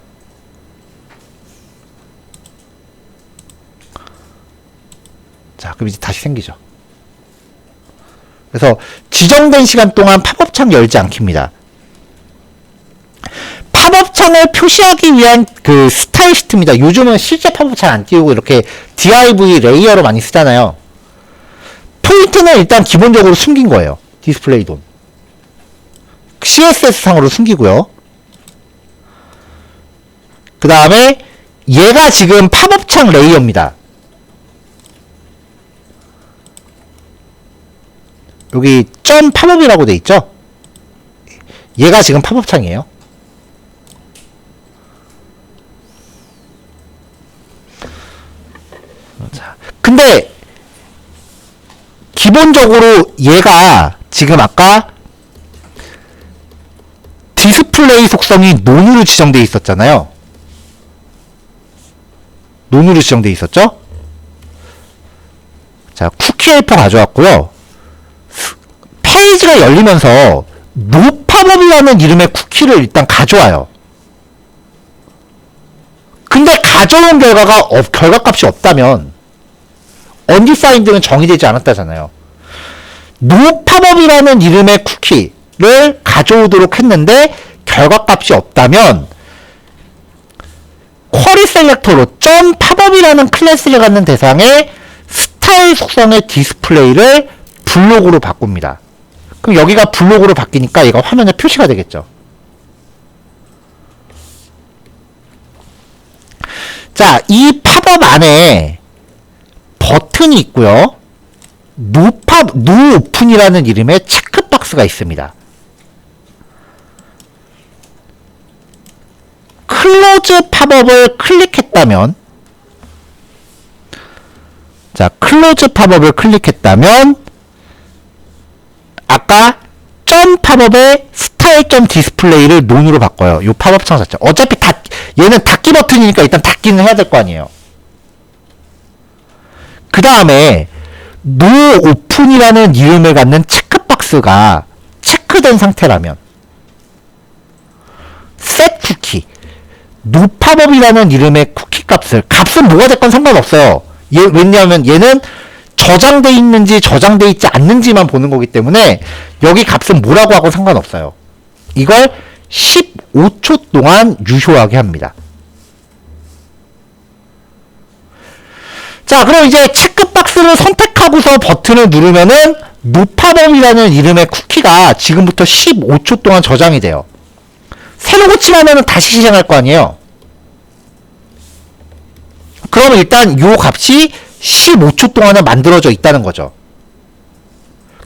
Speaker 1: 자, 그럼 이제 다시 생기죠. 그래서 지정된 시간 동안 팝업창 열지 않습니다. 팝업창을 표시하기 위한 그 스타일 시트입니다. 요즘은 실제 팝업 잘 안 띄우고 이렇게 div 레이어로 많이 쓰잖아요. 포인트는 일단 기본적으로 숨긴 거예요. 디스플레이 돈. CSS 상으로 숨기고요. 그 다음에 얘가 지금 팝업창 레이어입니다. 여기 점 팝업이라고 돼 있죠? 얘가 지금 팝업창이에요. 자, 근데 기본적으로 얘가 지금 아까 디스플레이 속성이 논으로 지정되어 있었잖아요. 논으로 지정되어 있었죠? 자, 쿠키 헬퍼 가져왔고요. 페이지가 열리면서 노팝업이라는 이름의 쿠키를 일단 가져와요. 근데 가져온 결과가 결과값이 없다면 undefined는 정의되지 않았다잖아요. 노팝업이라는 이름의 쿠키를 가져오도록 했는데 결과값이 없다면 쿼리 셀렉터로 점 팝업이라는 클래스를 갖는 대상의 스타일 속성의 디스플레이를 블록으로 바꿉니다. 그럼 여기가 블록으로 바뀌니까 얘가 화면에 표시가 되겠죠. 자, 이 팝업 안에 버튼이 있고요. 노 오픈이라는 이름의 체크박스가 있습니다. 클로즈 팝업을 클릭했다면, 자, 클로즈 팝업을 클릭했다면 아까 점 팝업의 스타일 점 디스플레이를 논으로 바꿔요. 요 팝업 창 자체. 어차피 얘는 닫기 버튼이니까 일단 닫기는 해야 될 거 아니에요. 그 다음에 노 오픈이라는 이름을 갖는 체크박스가 체크된 상태라면 set 쿠키 노 팝업이라는 이름의 쿠키 값은 뭐가 됐건 상관없어요. 왜냐하면 얘는 저장돼 있는지 저장돼 있지 않는지만 보는 거기 때문에 여기 값은 뭐라고 하고 상관없어요. 이걸 15초 동안 유효하게 합니다. 자, 그럼 이제 체크박스를 선택하고서 버튼을 누르면은 노팝업이라는 이름의 쿠키가 지금부터 15초 동안 저장이 돼요. 새로 고침하면은 다시 시작할 거 아니에요. 그러면 일단 요 값이 15초 동안은 만들어져 있다는 거죠.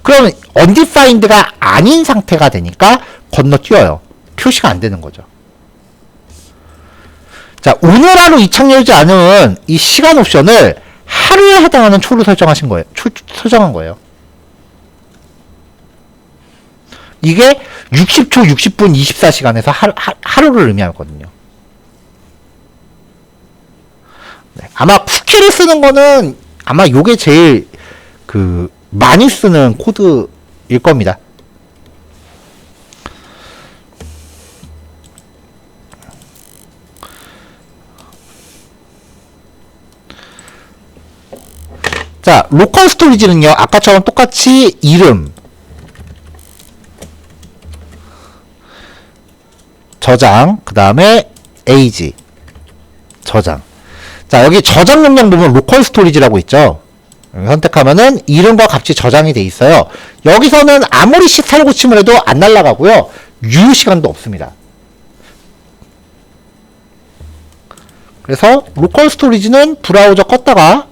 Speaker 1: 그러면 undefined가 아닌 상태가 되니까 건너뛰어요. 표시가 안 되는 거죠. 자, 오늘 하루 이착열지 않은 이 시간 옵션을 하루에 해당하는 초로 설정하신 거예요. 설정한 거예요. 이게 60초, 60분, 24시간에서 하루를 의미하거든요. 네, 아마 쿠키를 쓰는 거는 아마 요게 제일 많이 쓰는 코드일 겁니다. 자, 로컬 스토리지는요, 아까처럼 똑같이 이름, 저장, 그 다음에 에이지, 저장. 자, 여기 저장 용량 보면 로컬 스토리지라고 있죠. 여기 선택하면은 이름과 값이 저장이 돼 있어요. 여기서는 아무리 새로 고침을 해도 안 날아가고요. 유효 시간도 없습니다. 그래서 로컬 스토리지는 브라우저 껐다가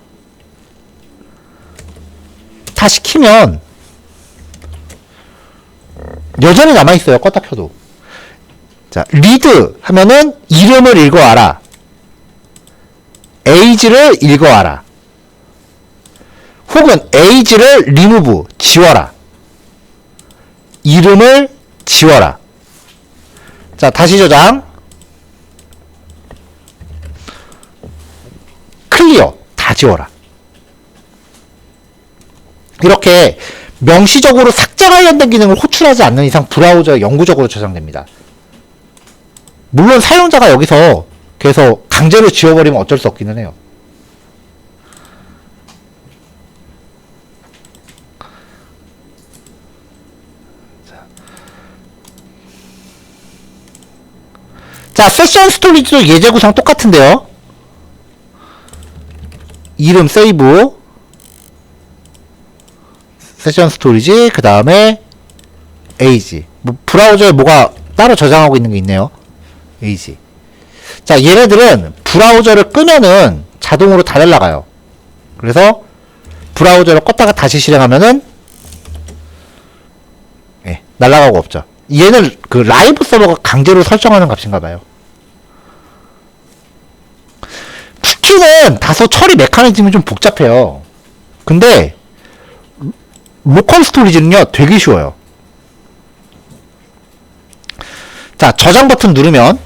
Speaker 1: 다시 키면 여전히 남아있어요. 껐다 켜도. 자, 리드 하면은 이름을 읽어와라. 에이지를 읽어와라. 혹은 에이지를 리무브, 지워라. 이름을 지워라. 자, 다시 저장. 클리어, 다 지워라. 이렇게 명시적으로 삭제 관련된 기능을 호출하지 않는 이상 브라우저에 영구적으로 저장됩니다. 물론 사용자가 여기서 계속 강제로 지워버리면 어쩔 수 없기는 해요. 자, 세션 스토리지도 예제 구성 똑같은데요. 이름 세이브, 세션 스토리지, 그 다음에 에이지. 뭐 브라우저에 뭐가 따로 저장하고 있는 게 있네요. 에이지. 자, 얘네들은 브라우저를 끄면은 자동으로 다 날라가요. 그래서 브라우저를 껐다가 다시 실행하면은 예, 날라가고 없죠. 얘는 그 라이브 서버가 강제로 설정하는 값인가봐요. 쿠키는 다소 처리 메커니즘이 좀 복잡해요. 근데 로컬 스토리지는요 되게 쉬워요. 자, 저장 버튼 누르면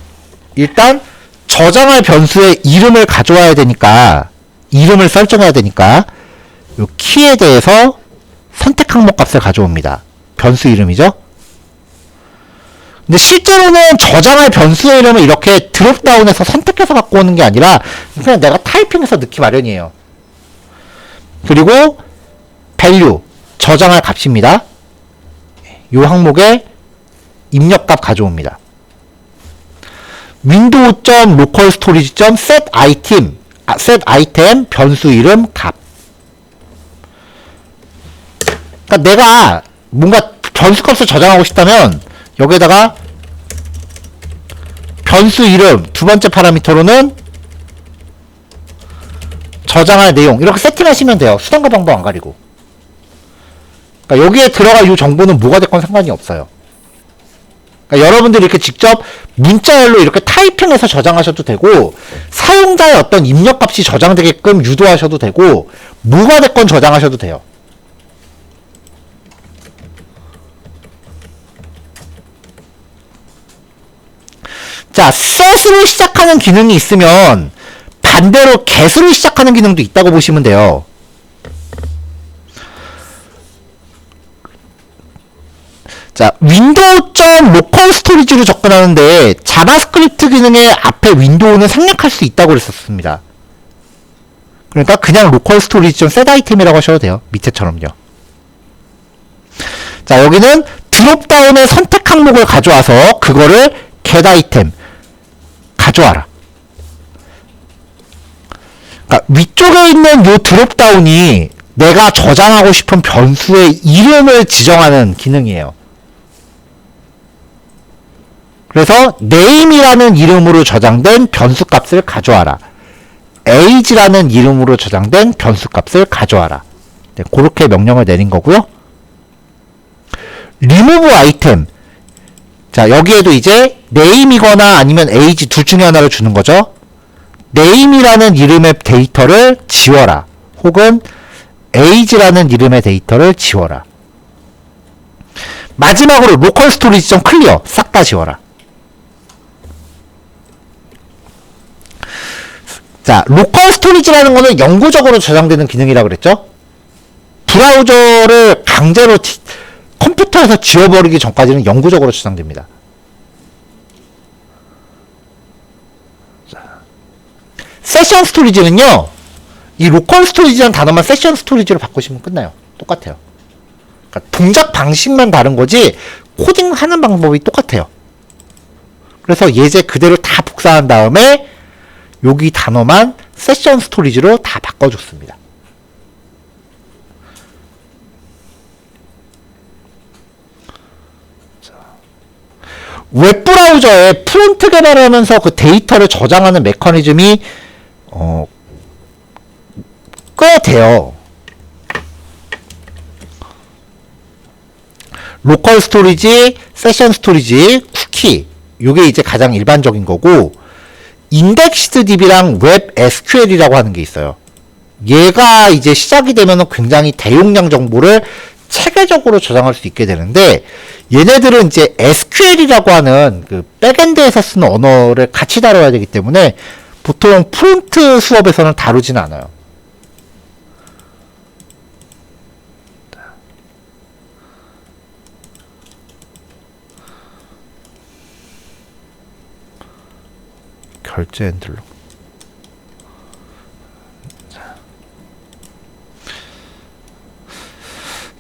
Speaker 1: 일단 저장할 변수의 이름을 가져와야 되니까, 이름을 설정해야 되니까 요 키에 대해서 선택 항목 값을 가져옵니다. 변수 이름이죠. 근데 실제로는 저장할 변수의 이름을 이렇게 드롭다운해서 선택해서 갖고 오는 게 아니라 그냥 내가 타이핑해서 넣기 마련이에요. 그리고 value, 저장할 값입니다. 이 항목에 입력값 가져옵니다. window.localstorage.setItem, setItem 변수 이름 값. 그러니까 내가 뭔가 변수 값을 저장하고 싶다면 여기에다가 변수 이름 두 번째 파라미터로는 저장할 내용 이렇게 세팅하시면 돼요. 수단과 방법 안 가리고. 그러니까 여기에 들어갈 이 정보는 뭐가 됐건 상관이 없어요. 그러니까 여러분들이 이렇게 직접 문자열로 이렇게 타이핑해서 저장하셔도 되고, 사용자의 어떤 입력값이 저장되게끔 유도하셔도 되고, 뭐가 됐건 저장하셔도 돼요. 자, set으로 시작하는 기능이 있으면 반대로 get으로 시작하는 기능도 있다고 보시면 돼요. 자, window.localstorage로 접근하는데 자바스크립트 기능의 앞에 윈도우는 생략할 수 있다고 그랬었습니다. 그러니까 그냥 localstorage.setItem이라고 하셔도 돼요. 밑에처럼요. 자, 여기는 드롭다운의 선택 항목을 가져와서 그거를 getItem 가져와라. 그러니까 위쪽에 있는 요 드롭다운이 내가 저장하고 싶은 변수의 이름을 지정하는 기능이에요. 그래서 name이라는 이름으로 저장된 변수값을 가져와라. age라는 이름으로 저장된 변수값을 가져와라. 네, 그렇게 명령을 내린 거고요. remove item. 자, 여기에도 이제 name이거나 아니면 age 둘 중에 하나를 주는 거죠. name이라는 이름의 데이터를 지워라. 혹은 age라는 이름의 데이터를 지워라. 마지막으로 local storage clear 싹 다 지워라. 자, 로컬 스토리지라는 거는 영구적으로 저장되는 기능이라고 그랬죠? 브라우저를 강제로 컴퓨터에서 지워버리기 전까지는 영구적으로 저장됩니다. 자, 세션 스토리지는요, 이 로컬 스토리지라는 단어만 세션 스토리지로 바꾸시면 끝나요. 똑같아요. 그러니까 동작 방식만 다른 거지, 코딩하는 방법이 똑같아요. 그래서 예제 그대로 다 복사한 다음에 여기 단어만 세션 스토리지로 다 바꿔줬습니다. 웹브라우저에 프론트 개발하면서 그 데이터를 저장하는 메커니즘이 꽤 돼요. 로컬 스토리지, 세션 스토리지, 쿠키 요게 이제 가장 일반적인 거고, 인덱시드 DB랑 웹 SQL이라고 하는 게 있어요. 얘가 이제 시작이 되면 굉장히 대용량 정보를 체계적으로 저장할 수 있게 되는데, 얘네들은 이제 SQL이라고 하는 그 백엔드에서 쓰는 언어를 같이 다뤄야 되기 때문에 보통 프론트 수업에서는 다루지는 않아요. 결제 핸들러.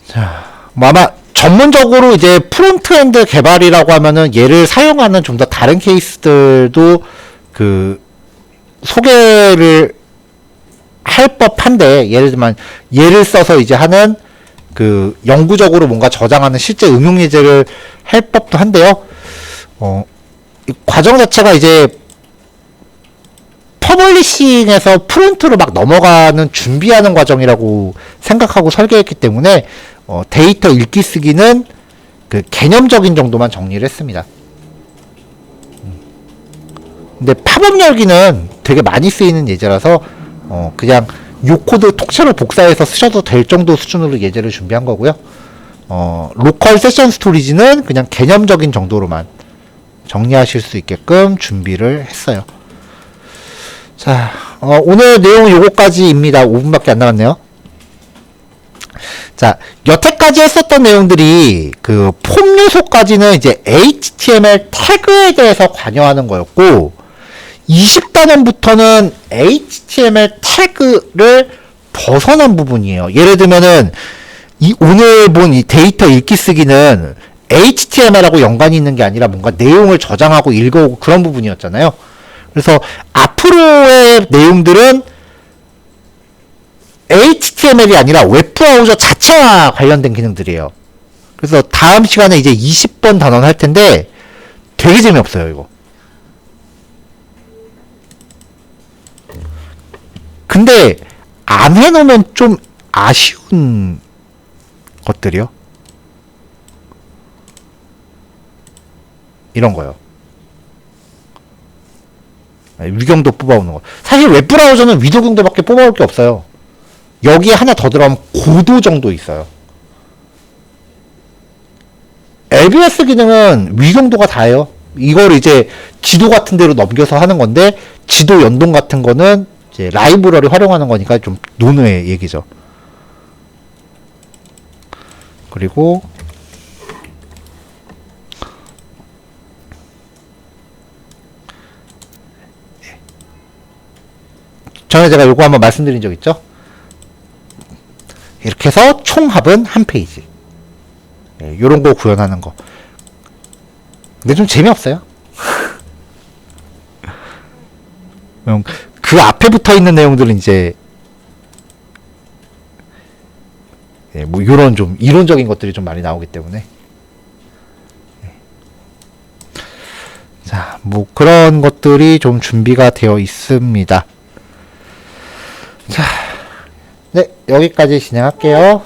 Speaker 1: 자, 뭐 아마 전문적으로 이제 프론트엔드 개발이라고 하면은 얘를 사용하는 좀 더 다른 케이스들도 그 소개를 할 법한데, 예를 들면 예를 써서 이제 하는 그 영구적으로 뭔가 저장하는 실제 응용 예제를 할 법도 한데요. 이 과정 자체가 이제 퍼블리싱에서 프론트로 막 넘어가는 준비하는 과정이라고 생각하고 설계했기 때문에 데이터 읽기 쓰기는 그 개념적인 정도만 정리를 했습니다. 근데 팝업 열기는 되게 많이 쓰이는 예제라서 그냥 요 코드 통째로 복사해서 쓰셔도 될 정도 수준으로 예제를 준비한 거고요. 로컬 세션 스토리지는 그냥 개념적인 정도로만 정리하실 수 있게끔 준비를 했어요. 자, 오늘 내용은 요거까지입니다. 5분밖에 안 남았네요. 자, 여태까지 했었던 내용들이 그 폼 요소까지는 이제 HTML 태그에 대해서 관여하는 거였고, 20단원부터는 HTML 태그를 벗어난 부분이에요. 예를 들면은 오늘 본 이 데이터 읽기 쓰기는 HTML하고 연관이 있는 게 아니라 뭔가 내용을 저장하고 읽어오고 그런 부분이었잖아요. 그래서 앞으로의 내용들은 HTML이 아니라 웹브라우저 자체와 관련된 기능들이에요. 그래서 다음 시간에 이제 20번 단원 할 텐데 되게 재미없어요, 이거. 근데 안 해놓으면 좀 아쉬운 것들이요. 이런 거요. 위경도 뽑아오는 거. 사실 웹브라우저는 위도경도밖에 뽑아올 게 없어요. 여기에 하나 더 들어가면 고도 정도 있어요. LBS 기능은 위경도가 다예요. 이걸 이제 지도 같은 데로 넘겨서 하는 건데, 지도 연동 같은 거는 이제 라이브러리 활용하는 거니까 좀 노노의 얘기죠. 그리고 전에 제가 요거 한번 말씀드린 적 있죠? 이렇게 해서 총합은 한 페이지. 요런 거 구현하는 거. 근데 좀 재미없어요. 그 앞에 붙어 있는 내용들은 이제 뭐 요런 좀 이론적인 것들이 좀 많이 나오기 때문에, 자, 뭐 그런 것들이 좀 준비가 되어 있습니다. 자, 네, 여기까지 진행할게요.